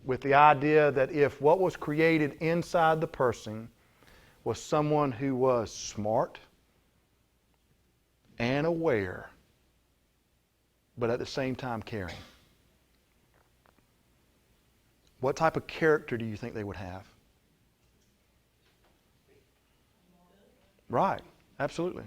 with the idea that if what was created inside the person was someone who was smart and aware, but at the same time caring? What type of character do you think they would have? Right, absolutely.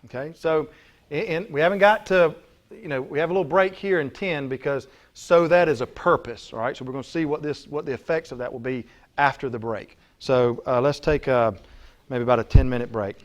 Okay, so we haven't got to, we have a little break here in 10 because so that is a purpose, all right? So we're going to see what the effects of that will be after the break. So let's take maybe about a 10-minute break.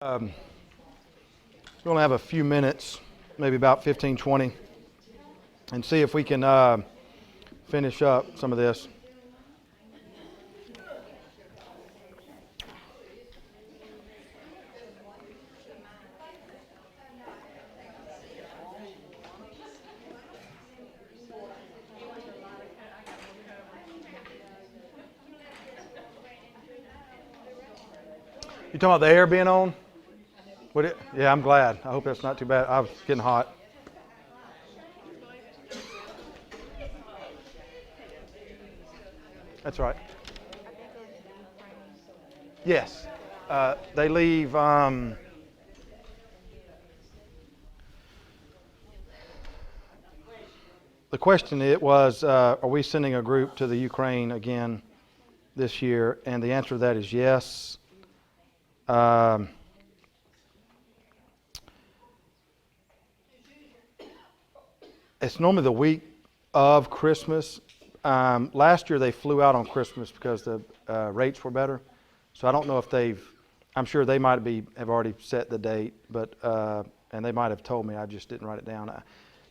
We're going to have a few minutes, maybe about 15, 20, and see if we can finish up some of this. You talking about the air being on? Yeah, I'm glad. I hope that's not too bad. I was getting hot. That's right. Yes. They leave. The question was, are we sending a group to the Ukraine again this year? And the answer to that is yes. It's normally the week of Christmas. Last year they flew out on Christmas because the rates were better. So I don't know if I'm sure they might have already set the date, but and they might have told me. I just didn't write it down.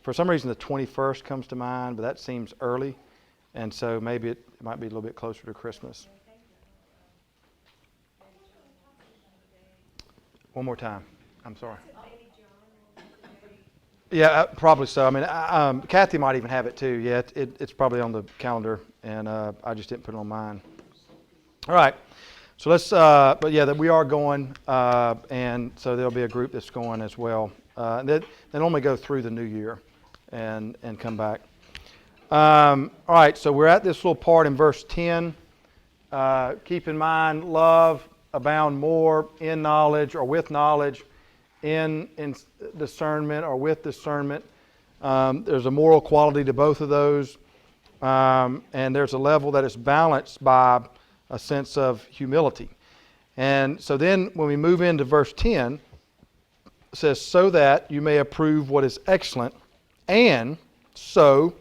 For some reason, the 21st comes to mind, but that seems early, and so maybe it might be a little bit closer to Christmas. One more time. I'm sorry. Yeah, probably so. I mean, Kathy might even have it too. Yeah, it's probably on the calendar, and I just didn't put it on mine. All right. So let's. But yeah, that we are going, and so there'll be a group that's going as well. They normally go through the new year, and come back. All right. So we're at this little part in verse 10. Keep in mind, love abound more in knowledge or with knowledge. In discernment or with discernment. There's a moral quality to both of those. And there's a level that is balanced by a sense of humility. And so then when we move into verse 10, it says, so that you may approve what is excellent. And so,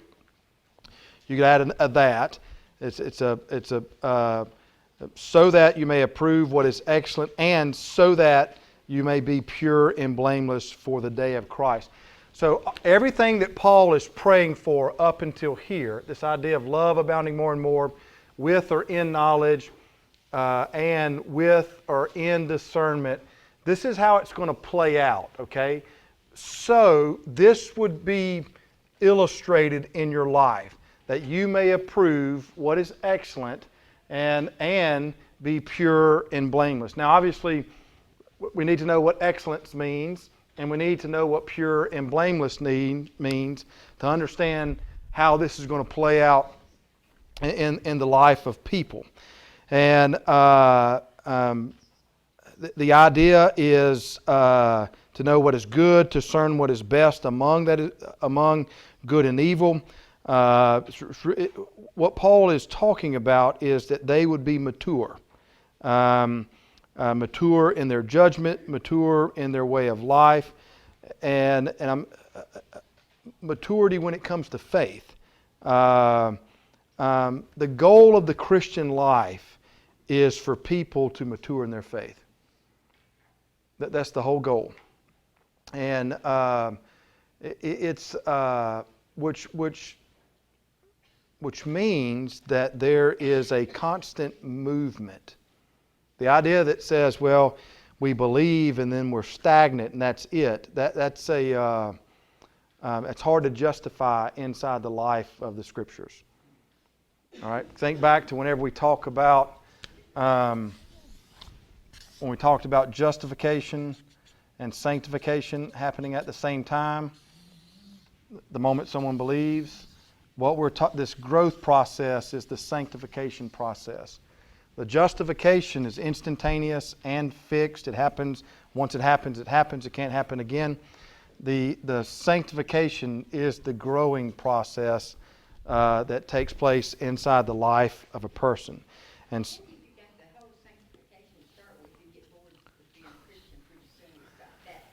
you could add a that. So that you may approve what is excellent, and so that you may be pure and blameless for the day of Christ. So everything that Paul is praying for up until here, this idea of love abounding more and more, with or in knowledge, and with or in discernment, this is how it's going to play out, okay? So this would be illustrated in your life, that you may approve what is excellent and be pure and blameless. Now obviously, we need to know what excellence means, and we need to know what pure and blameless means to understand how this is going to play out in the life of people. And the idea is to know what is good, to discern what is best among good and evil. What Paul is talking about is that they would be mature. Mature in their judgment, mature in their way of life, and maturity when it comes to faith. The goal of the Christian life is for people to mature in their faith. That's the whole goal, and it's which means that there is a constant movement. The idea that says, well, we believe and then we're stagnant and that's it. That's it's hard to justify inside the life of the Scriptures. All right. Think back to whenever we talk about when we talked about justification and sanctification happening at the same time. The moment someone believes, this growth process is the sanctification process. The justification is instantaneous and fixed. It happens. Once it happens, it happens. It can't happen again. The sanctification is the growing process that takes place inside the life of a person. And You got the whole sanctification start with you get bored with being a Christian pretty soon you stop that.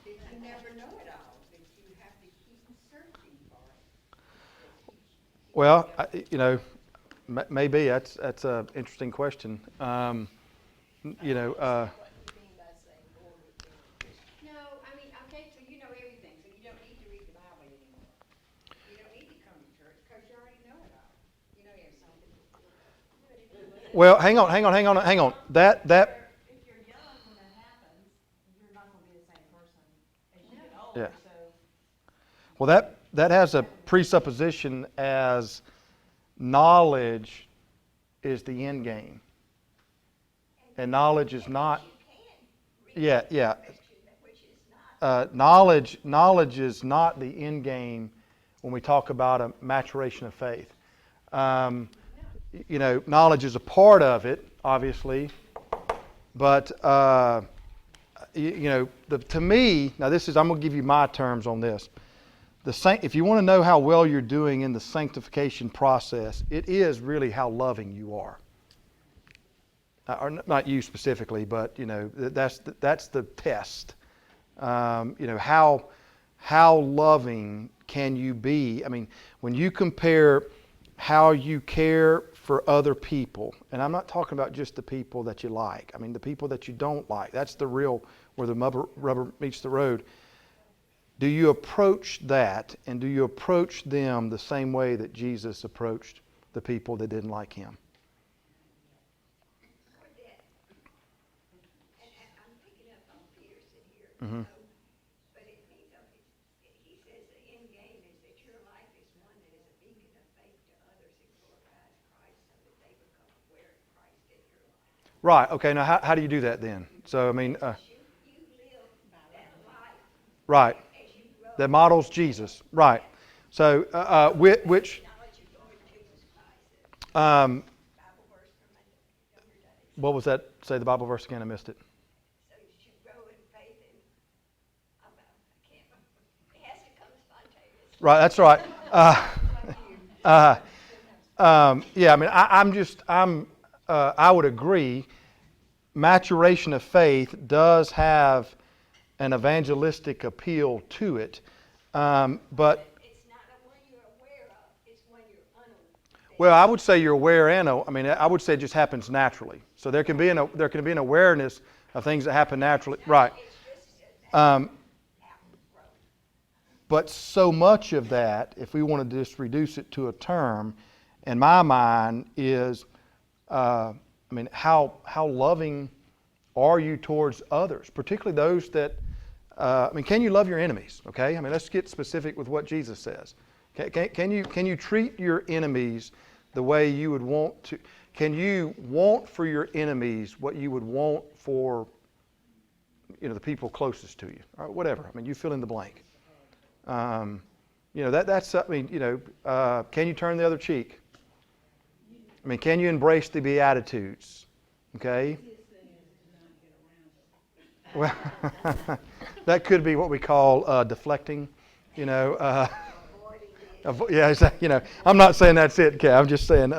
That you never know it all. That you have to keep searching for it. well, maybe that's an interesting question. What do you mean by saying bored? Well, hang on. That If you're young when that happens, you're not gonna be the same person as you get older, Yeah. so. well that has a presupposition as knowledge is the end game, and knowledge is not. Yeah. Knowledge is not the end game when we talk about a maturation of faith. Knowledge is a part of it, obviously, but to me, now I'm going to give you my terms on this. If you want to know how well you're doing in the sanctification process, it is really how loving you are. Or not you specifically, but that's the test. How loving can you be? I mean, when you compare how you care for other people, and I'm not talking about just the people that you like. I mean, the people that you don't like. That's the real where the rubber meets the road. Do you approach that, and do you approach them the same way that Jesus approached the people that didn't like him? I'm picking up on Peterson here, Mhm. but he says the end game is that your life is one that is a beacon of faith to others and glorifies Christ so that they become aware of Christ in your life. Right. Okay. Now, how do you do that then? So, I mean, You live that life right. as you grow. That models Jesus. Right. So, which, Knowledge of Lord Jesus Christ. um, Bible verse from my younger days. what was that? Say the Bible verse again. I missed it. So as you grow in faith and I can't remember. It has to come spontaneously. Right. That's right. Yeah. I mean, I would agree. Maturation of faith does have an evangelistic appeal to it, but It's not a one you're aware of, it's one you're unaware. well, I would say you're aware I would say it just happens naturally. So there can be an awareness of things that happen naturally, right? It's just Um, outgrowth. But so much of that, if we want to just reduce it to a term, in my mind, is, how loving are you towards others, particularly those that, can you love your enemies? Okay, I mean, let's get specific with what Jesus says. Can you treat your enemies the way you would want to? Can you want for your enemies what you would want for, the people closest to you, or whatever? I mean, you fill in the blank. Can you turn the other cheek? I mean, can you embrace the Beatitudes? Okay? Well, that could be what we call deflecting, yeah, I'm not saying that's it, Kat. I'm just saying,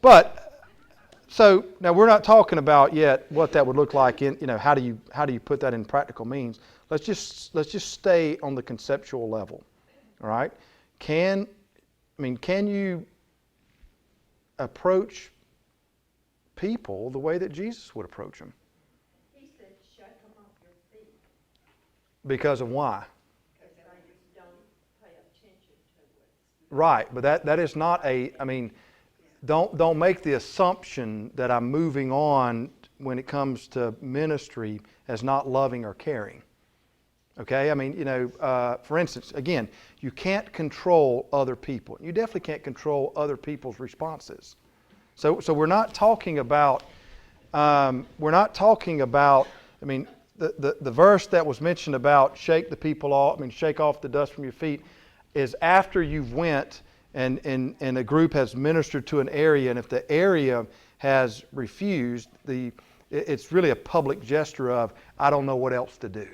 but so now we're not talking about yet what that would look like in, how do you put that in practical means? Let's just stay on the conceptual level. All right? Can you approach people the way that Jesus would approach them? He said, shut them off your feet, Because of why? because they just don't pay attention to it. Right, but that is not don't make the assumption that I'm moving on when it comes to ministry as not loving or caring. Okay, for instance, again, you can't control other people. You definitely can't control other people's responses. So we're not talking about, the verse that was mentioned about shake the people off, shake off the dust from your feet, is after you've went and a group has ministered to an area, and if the area has refused, it's really a public gesture of, I don't know what else to do.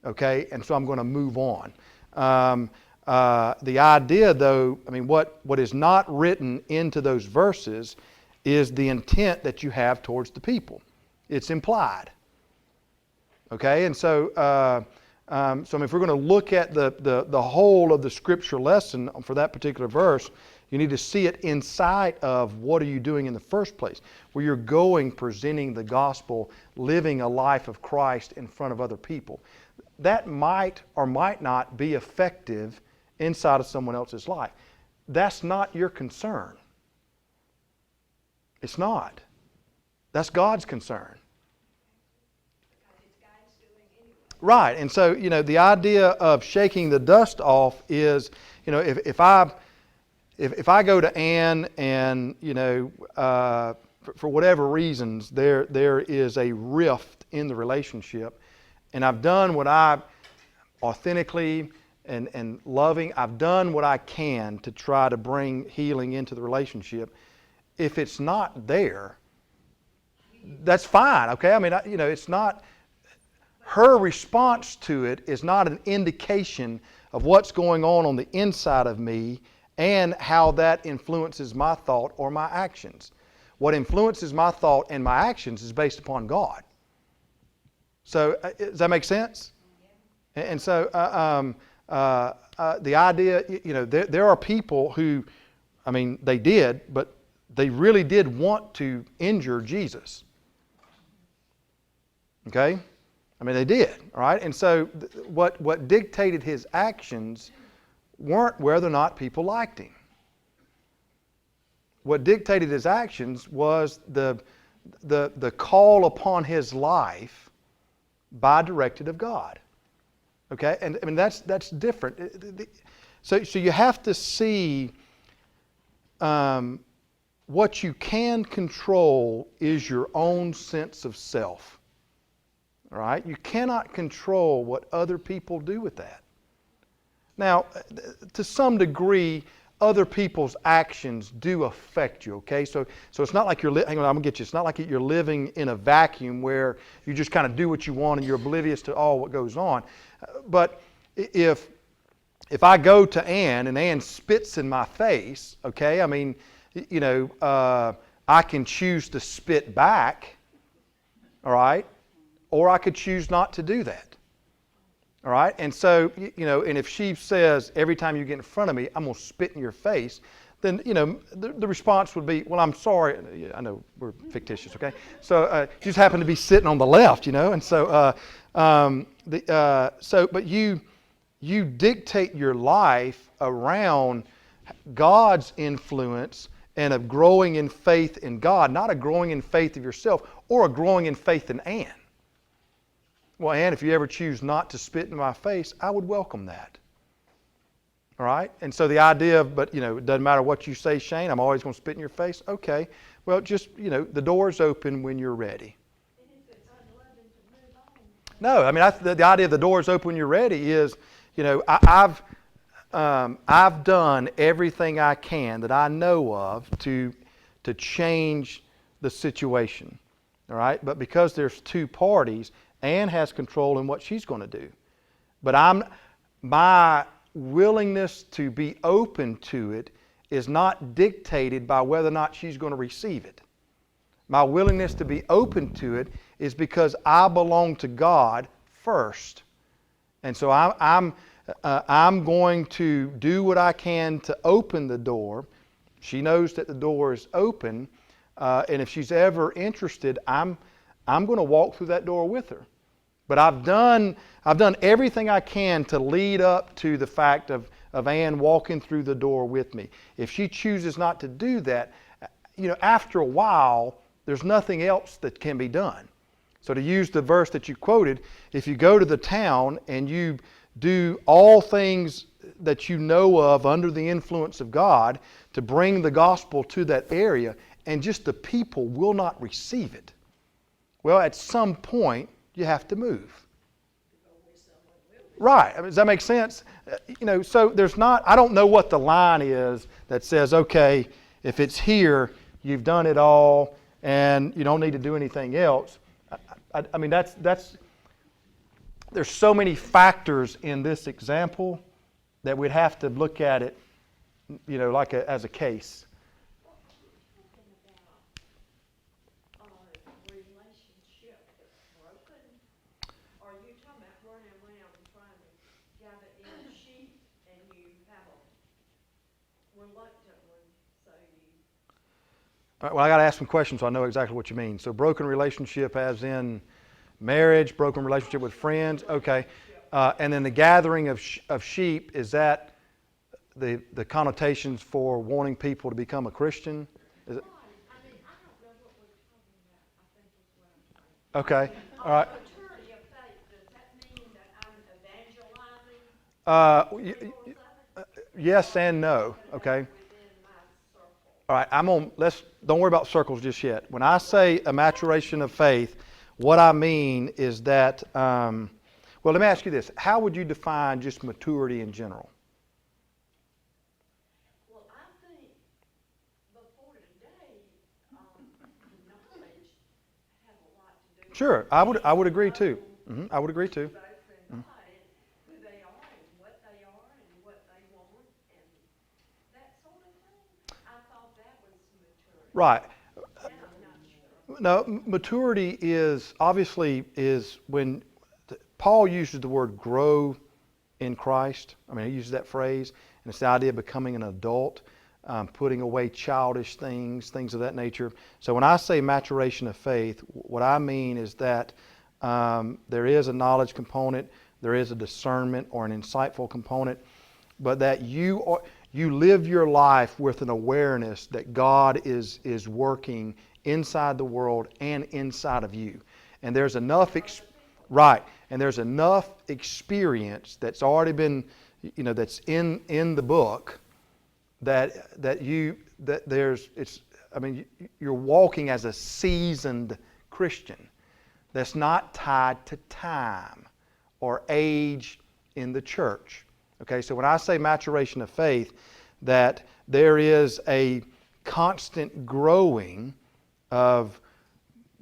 Okay, and so I'm going to move on. The idea, though, what is not written into those verses is the intent that you have towards the people. It's implied. Okay, and so if we're going to look at the whole of the scripture lesson for that particular verse, you need to see it inside of what are you doing in the first place, where you're going, presenting the gospel, living a life of Christ in front of other people. That might or might not be effective inside of someone else's life. That's not your concern. It's not. That's God's concern. Because it's God's doing anyway. Right. And so, the idea of shaking the dust off is, if I go to Ann and, for whatever reasons, there is a rift in the relationship, and I've done what I authentically and loving, I've done what I can to try to bring healing into the relationship. If it's not there, that's fine, okay? I mean, it's not, her response to it is not an indication of what's going on the inside of me and how that influences my thought or my actions. What influences my thought and my actions is based upon God. So, does that make sense? And so, the idea, there are people who, they did, but they really did want to injure Jesus. Okay? They did, all right? And so what dictated his actions weren't whether or not people liked him. What dictated his actions was the call upon his life by directive of God. Okay? And that's different. So you have to see what you can control is your own sense of self. All right? You cannot control what other people do with that. Now, to some degree, other people's actions do affect you, okay? So it's not like you're, hang on, I'm going to get you. It's not like you're living in a vacuum where you just kind of do what you want and you're oblivious to all what goes on. But if I go to Ann and Ann spits in my face, okay, I can choose to spit back, all right? Or I could choose not to do that. All right? And so, and if she says, every time you get in front of me, I'm going to spit in your face, then, the response would be, well, I'm sorry. I know we're fictitious, okay? So, you just happen to be sitting on the left, and so, but you dictate your life around God's influence and of growing in faith in God, not a growing in faith of yourself or a growing in faith in Ann. Well, Ann, if you ever choose not to spit in my face, I would welcome that. All right? And so the idea of, but, it doesn't matter what you say, Shane, I'm always going to spit in your face. Okay. Well, just, the door's open when you're ready. No, the idea of the door's open when you're ready is, I've done everything I can that I know of to change the situation. All right? But because there's two parties, Ann has control in what she's going to do. But my willingness to be open to it is not dictated by whether or not she's going to receive it. My willingness to be open to it is because I belong to God first. And so I'm going to do what I can to open the door. She knows that the door is open. And if she's ever interested, I'm going to walk through that door with her. But I've done everything I can to lead up to the fact of Ann walking through the door with me. If she chooses not to do that, after a while, there's nothing else that can be done. So to use the verse that you quoted, if you go to the town and you do all things that you know of under the influence of God to bring the gospel to that area, and just the people will not receive it, well, at some point, you have to move. Right. Does that make sense? So there's not, I don't know what the line is that says, okay, if it's here, you've done it all and you don't need to do anything else. That's there's so many factors in this example that we'd have to look at it, as a case. Relationship that's broken? Or are you talking about running around and trying to gather in sheep and you have a reluctant one, so you... All right, well, I got to ask some questions so I know exactly what you mean. So broken relationship as in marriage, broken relationship with friends, okay. And then the gathering of sheep, is that the connotations for wanting people to become a Christian? Is it? I don't Okay. All right. Maturity of faith, does that mean that I'm evangelizing Uh, people? yes and no. Okay. Within my circle? All right. Don't worry about circles just yet. When I say a maturation of faith, what I mean is that, well, let me ask you this. How would you define just maturity in general? Well, I think before today, knowledge has a lot to do. Sure. I would agree too. I would agree too. Both in God and who they are and what they are and what they want and that sort of thing. I thought that was maturity. Right. Now I'm not sure. No, maturity is obviously is when Paul uses the word grow in Christ. I mean, he uses that phrase, and it's the idea of becoming an adult, putting away childish things, things of that nature. So when I say maturation of faith, what I mean is that there is a knowledge component, there is a discernment or an insightful component, but that you live your life with an awareness that God is working inside the world and inside of you. And there's enough and there's enough experience that's already been, that's in the book you're walking as a seasoned Christian that's not tied to time or age in the church. Okay, so when I say maturation of faith, that there is a constant growing of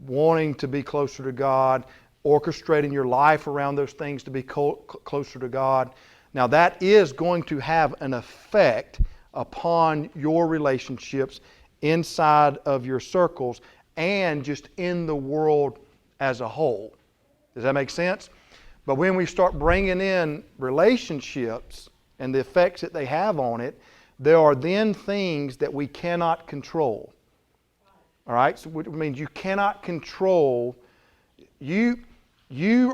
wanting to be closer to God, orchestrating your life around those things to be closer to God. Now that is going to have an effect upon your relationships inside of your circles and just in the world as a whole. Does that make sense? But when we start bringing in relationships and the effects that they have on it, there are then things that we cannot control. All right? So which means you cannot control. You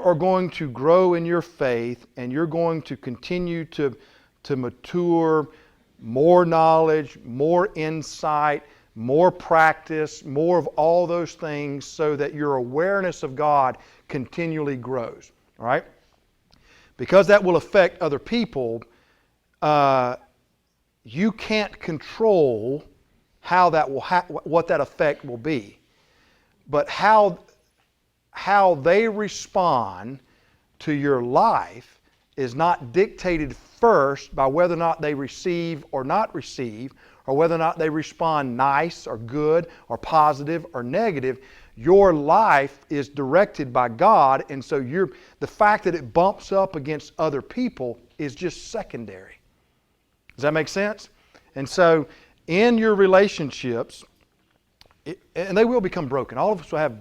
are going to grow in your faith and you're going to continue to mature, more knowledge, more insight, more practice, more of all those things so that your awareness of God continually grows. All right? Because that will affect other people, you can't control how that will what that effect will be. But how they respond to your life is not dictated first by whether or not they receive or not receive, or whether or not they respond nice or good or positive or negative. Your life is directed by God, and so the fact that it bumps up against other people is just secondary. Does that make sense? And so in your relationships, and they will become broken. All of us will have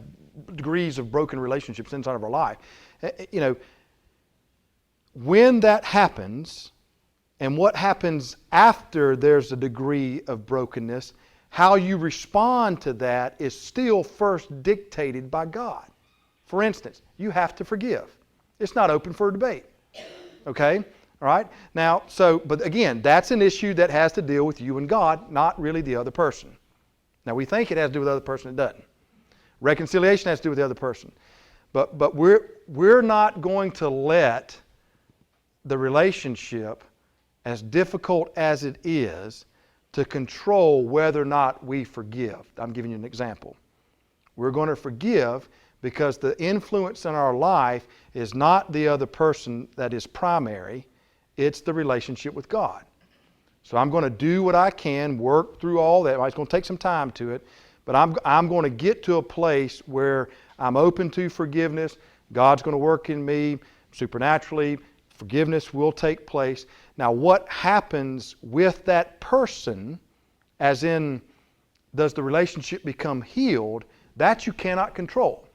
degrees of broken relationships inside of our life. When that happens, and what happens after there's a degree of brokenness, how you respond to that is still first dictated by God. For instance, you have to forgive. It's not open for debate. Okay? All right? Now, but again, that's an issue that has to deal with you and God, not really the other person. Now, we think it has to do with the other person, it doesn't. Reconciliation has to do with the other person. But we're not going to let the relationship, as difficult as it is, to control whether or not we forgive. I'm giving you an example. We're going to forgive because the influence in our life is not the other person that is primary, it's the relationship with God. So I'm going to do what I can, work through all that. It's going to take some time to it, but I'm going to get to a place where I'm open to forgiveness. God's going to work in me supernaturally. Forgiveness will take place. Now, what happens with that person, as in, does the relationship become healed? That you cannot control.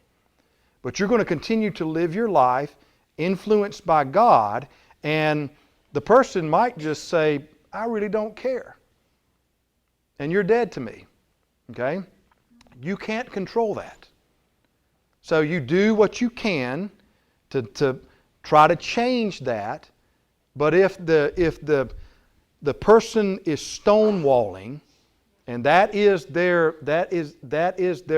But you're going to continue to live your life influenced by God, and the person might just say, I really don't care. And you're dead to me. Okay? You can't control that. So you do what you can to try to change that. But if the person is stonewalling, and that is their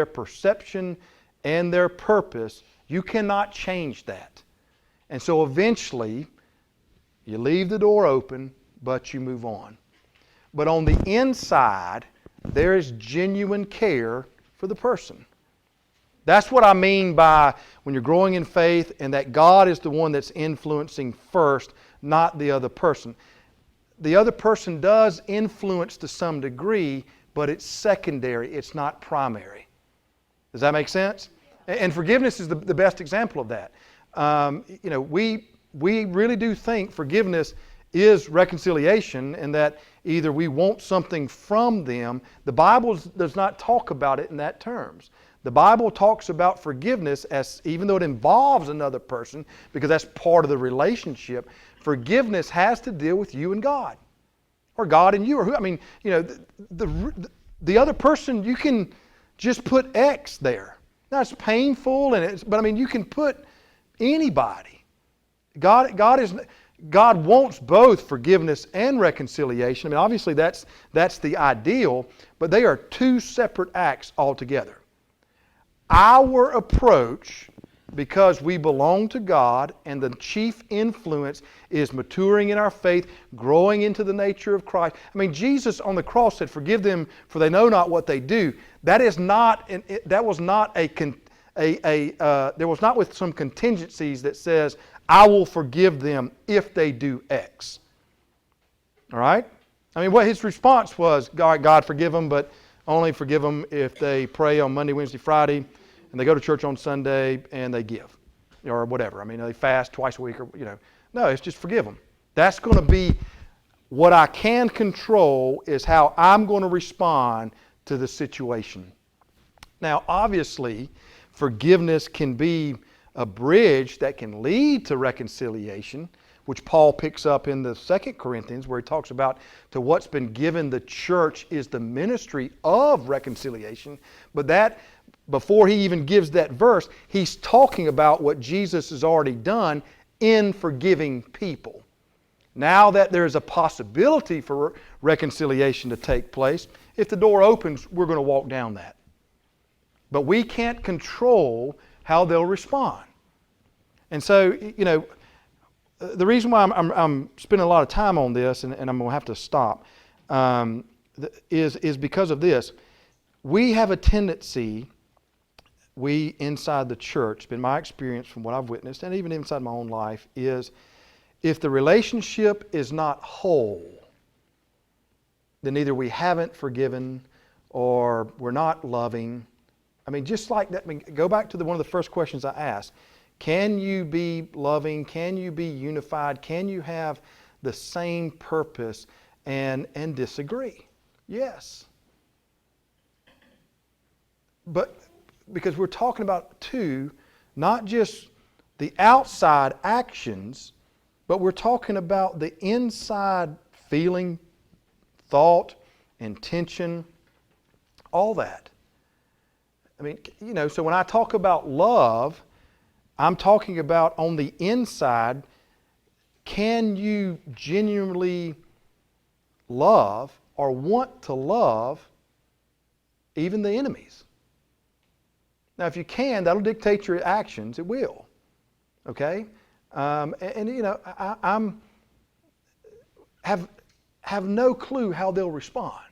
perception and their purpose, you cannot change that. And so eventually, you leave the door open, but you move on. But on the inside, there is genuine care for the person. That's what I mean by when you're growing in faith and that God is the one that's influencing first, not the other person. The other person does influence to some degree, but it's secondary, it's not primary. Does that make sense? And forgiveness is the best example of that. We really do think forgiveness is reconciliation, and that either we want something from them. The Bible does not talk about it in that terms. The Bible talks about forgiveness as, even though it involves another person, because that's part of the relationship, forgiveness has to deal with you and God, or God and you, or who. I mean, the other person, you can just put X there. Now it's painful, but I mean, you can put anybody. God wants both forgiveness and reconciliation. I mean, obviously that's the ideal, but they are two separate acts altogether. Our approach, because we belong to God and the chief influence is maturing in our faith, growing into the nature of Christ. I mean, Jesus on the cross said, "Forgive them, for they know not what they do." That is not, there was not with some contingencies that says, "I will forgive them if they do X." All right? I mean, what his response was, God forgive them, but only forgive them if they pray on Monday, Wednesday, Friday, and they go to church on Sunday, and they give, or whatever. I mean, they fast twice a week, or, No, it's just forgive them. That's going to be what I can control, is how I'm going to respond to the situation. Now, obviously, forgiveness can be a bridge that can lead to reconciliation, which Paul picks up in the 2 Corinthians, where he talks about to what's been given the church is the ministry of reconciliation. But that, before he even gives that verse, he's talking about what Jesus has already done in forgiving people. Now that there's a possibility for reconciliation to take place, if the door opens, we're going to walk down that. But we can't control how they'll respond. And so, the reason why I'm spending a lot of time on this, and I'm going to have to stop, is because of this. We have a tendency, we inside the church, it's been my experience from what I've witnessed, and even inside my own life, is if the relationship is not whole, then either we haven't forgiven or we're not loving. I mean, just like that, go back to one of the first questions I asked. Can you be loving? Can you be unified? Can you have the same purpose and disagree? Yes. But because we're talking about two, not just the outside actions, but we're talking about the inside feeling, thought, intention, all that. I mean, so when I talk about love, I'm talking about on the inside, can you genuinely love or want to love even the enemies? Now, if you can, that'll dictate your actions. It will. Okay? I'm have no clue how they'll respond.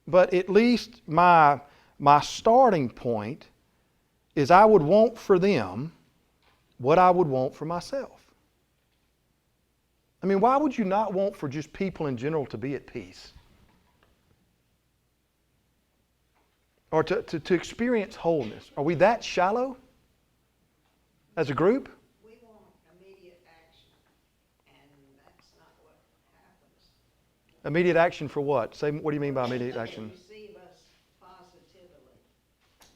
But at least my starting point is I would want for them what I would want for myself. I mean, why would you not want for just people in general to be at peace? Or to experience wholeness? Are we that shallow as a group? We want immediate action, and that's not what happens. Immediate action for what? Say, what do you mean by immediate action? Receive us positively.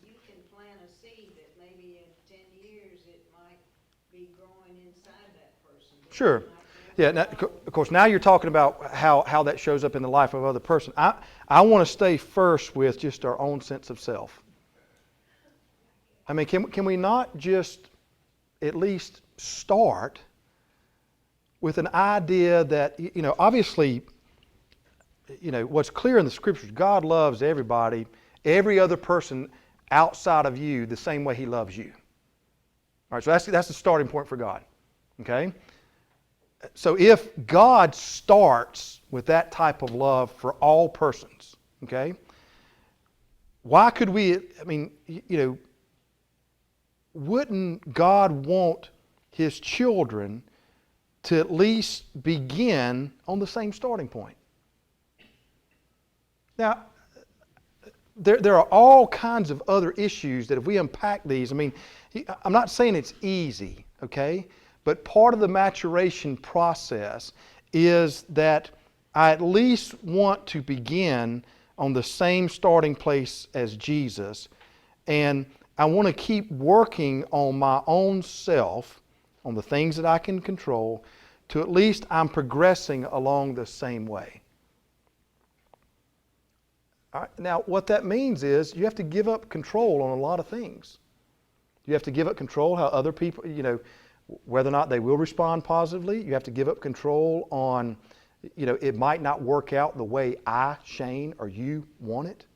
You can plant a seed that maybe in 10 years it might be growing inside that person. Sure. Yeah, now, of course, now you're talking about how that shows up in the life of other person. I want to stay first with just our own sense of self. I mean, can we not just at least start with an idea that, obviously, what's clear in the Scriptures, God loves everybody. Every other person outside of you the same way He loves you. All right, so that's the starting point for God. Okay? So if God starts with that type of love for all persons, okay, why could we, wouldn't God want His children to at least begin on the same starting point? Now, there are all kinds of other issues that if we unpack these, I'm not saying it's easy, okay? But part of the maturation process is that I at least want to begin on the same starting place as Jesus, and I want to keep working on my own self, on the things that I can control, to at least I'm progressing along the same way. All right, now, what that means is you have to give up control on a lot of things. You have to give up control how other people, whether or not they will respond positively. You have to give up control on, it might not work out the way I, Shane, or you want it.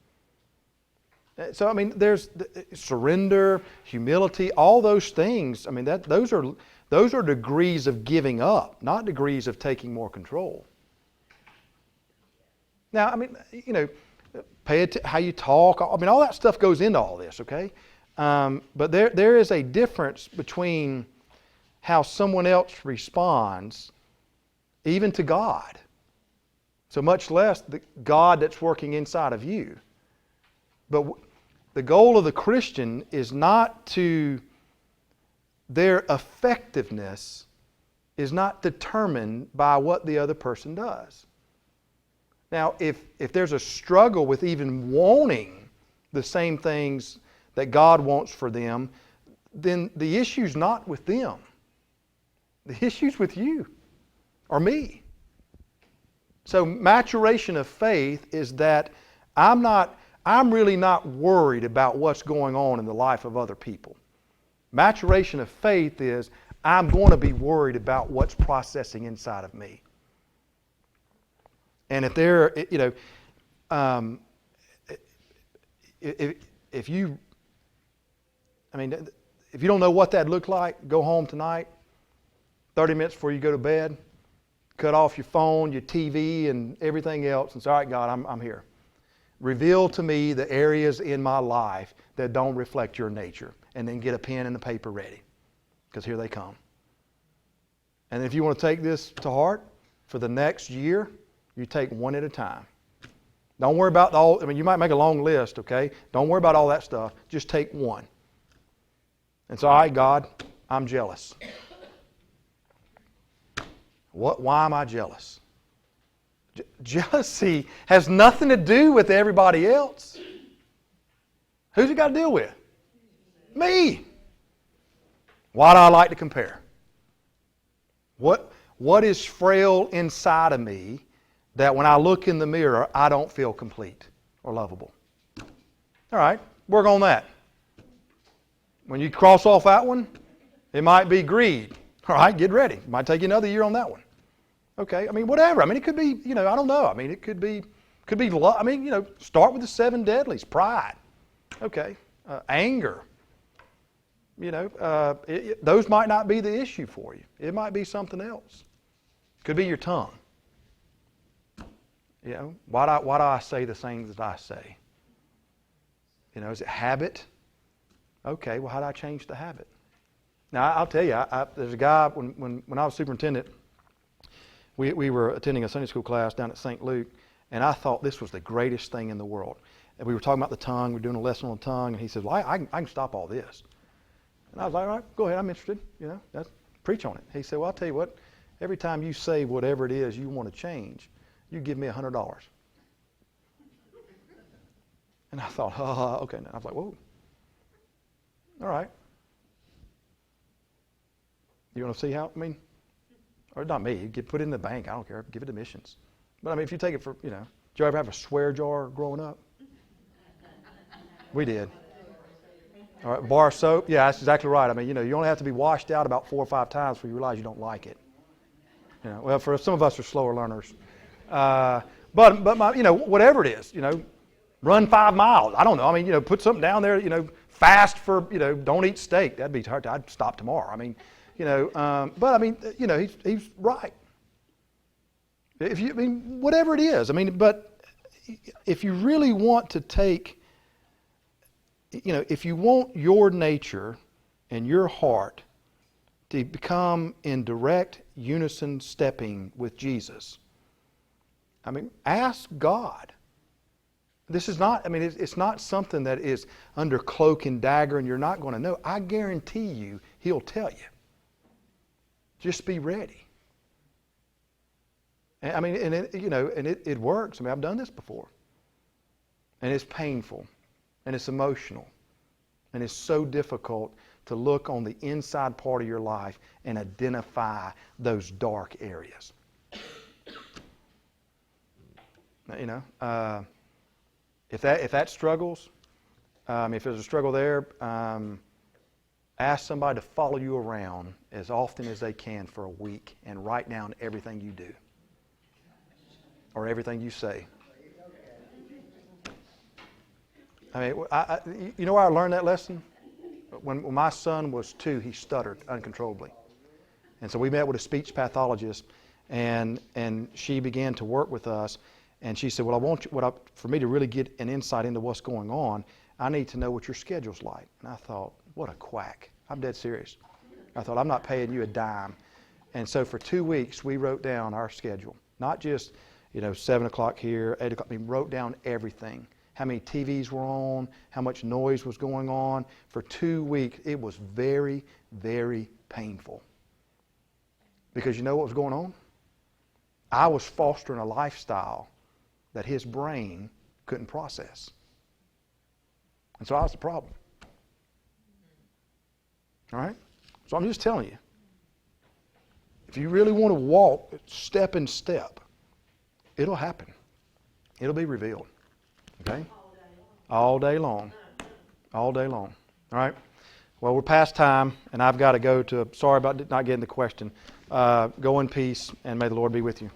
So, there's surrender, humility, all those things. Those are degrees of giving up, not degrees of taking more control. Now, pay attention how you talk. All that stuff goes into all this, okay? But there is a difference between how someone else responds, even to God. So much less the God that's working inside of you. But the goal of the Christian is not to, their effectiveness is not determined by what the other person does. Now, if there's a struggle with even wanting the same things that God wants for them, then the issue's not with them. The issue's with you or me. So maturation of faith is that I'm really not worried about what's going on in the life of other people. Maturation of faith is I'm going to be worried about what's processing inside of me. And if there, if you don't know what that looked like, go home tonight, 30 minutes before you go to bed, cut off your phone, your TV, and everything else, and say, all right, God, I'm here. Reveal to me the areas in my life that don't reflect your nature, and then get a pen and a paper ready, because here they come. And if you want to take this to heart, for the next year, you take one at a time. Don't worry about all, you might make a long list, okay? Don't worry about all that stuff. Just take one. And say, all right, God, I'm jealous. Why am I jealous? Jealousy has nothing to do with everybody else. Who's it got to deal with? Me. Why do I like to compare? What is frail inside of me that when I look in the mirror, I don't feel complete or lovable? All right, work on that. When you cross off that one, it might be greed. All right, get ready. It might take you another year on that one. Okay, whatever. it could be, I don't know. It could be start with the 7 deadlies. Pride. Okay. Anger. Those might not be the issue for you. It might be something else. Could be your tongue. Why do I say the things that I say? Is it habit? Okay, well, how do I change the habit? Now, I'll tell you, there's a guy, when I was superintendent, we were attending a Sunday school class down at St. Luke, and I thought this was the greatest thing in the world. And we were talking about the tongue, we were doing a lesson on the tongue, and he said, well, I can stop all this. And I was like, all right, go ahead, I'm interested, preach on it. He said, well, I'll tell you what, every time you say whatever it is you want to change, you give me $100. And I thought, okay. And I was like, whoa. All right. You want to see how, or not me, put it in the bank, I don't care, give it to missions. But if you take it for, did you ever have a swear jar growing up? We did. All right, bar soap, yeah, that's exactly right. You only have to be washed out about 4 or 5 times before you realize you don't like it. For some of us are slower learners. But whatever it is, Run 5 miles. I don't know. I mean, put something down there, fast for, don't eat steak. That'd be hard. I'd stop tomorrow. I mean, but I mean, he's right. Whatever it is. I mean, but if you really want to take, if you want your nature and your heart to become in direct unison stepping with Jesus, I mean, ask God. This is not, it's not something that is under cloak and dagger and you're not going to know. I guarantee you, He'll tell you. Just be ready. And it works. I mean, I've done this before. And it's painful. And it's emotional. And it's so difficult to look on the inside part of your life and identify those dark areas. If that struggles, if there's a struggle there, ask somebody to follow you around as often as they can for a week and write down everything you do or everything you say. I mean, you know where I learned that lesson? When my son was 2, he stuttered uncontrollably. And so we met with a speech pathologist, and she began to work with us. And she said, well, for me to really get an insight into what's going on, I need to know what your schedule's like. And I thought, what a quack. I'm dead serious. I thought, I'm not paying you a dime. And so for 2 weeks, we wrote down our schedule. Not just, 7 o'clock here, 8 o'clock. We wrote down everything. How many TVs were on, how much noise was going on. For 2 weeks, it was very, very painful. Because you know what was going on? I was fostering a lifestyle that his brain couldn't process. And so I was the problem. All right? So I'm just telling you, if you really want to walk step in step, it'll happen. It'll be revealed. Okay? All day long. All day long. All right? Well, we're past time, and I've got to go to, sorry about not getting the question. Go in peace, and may the Lord be with you.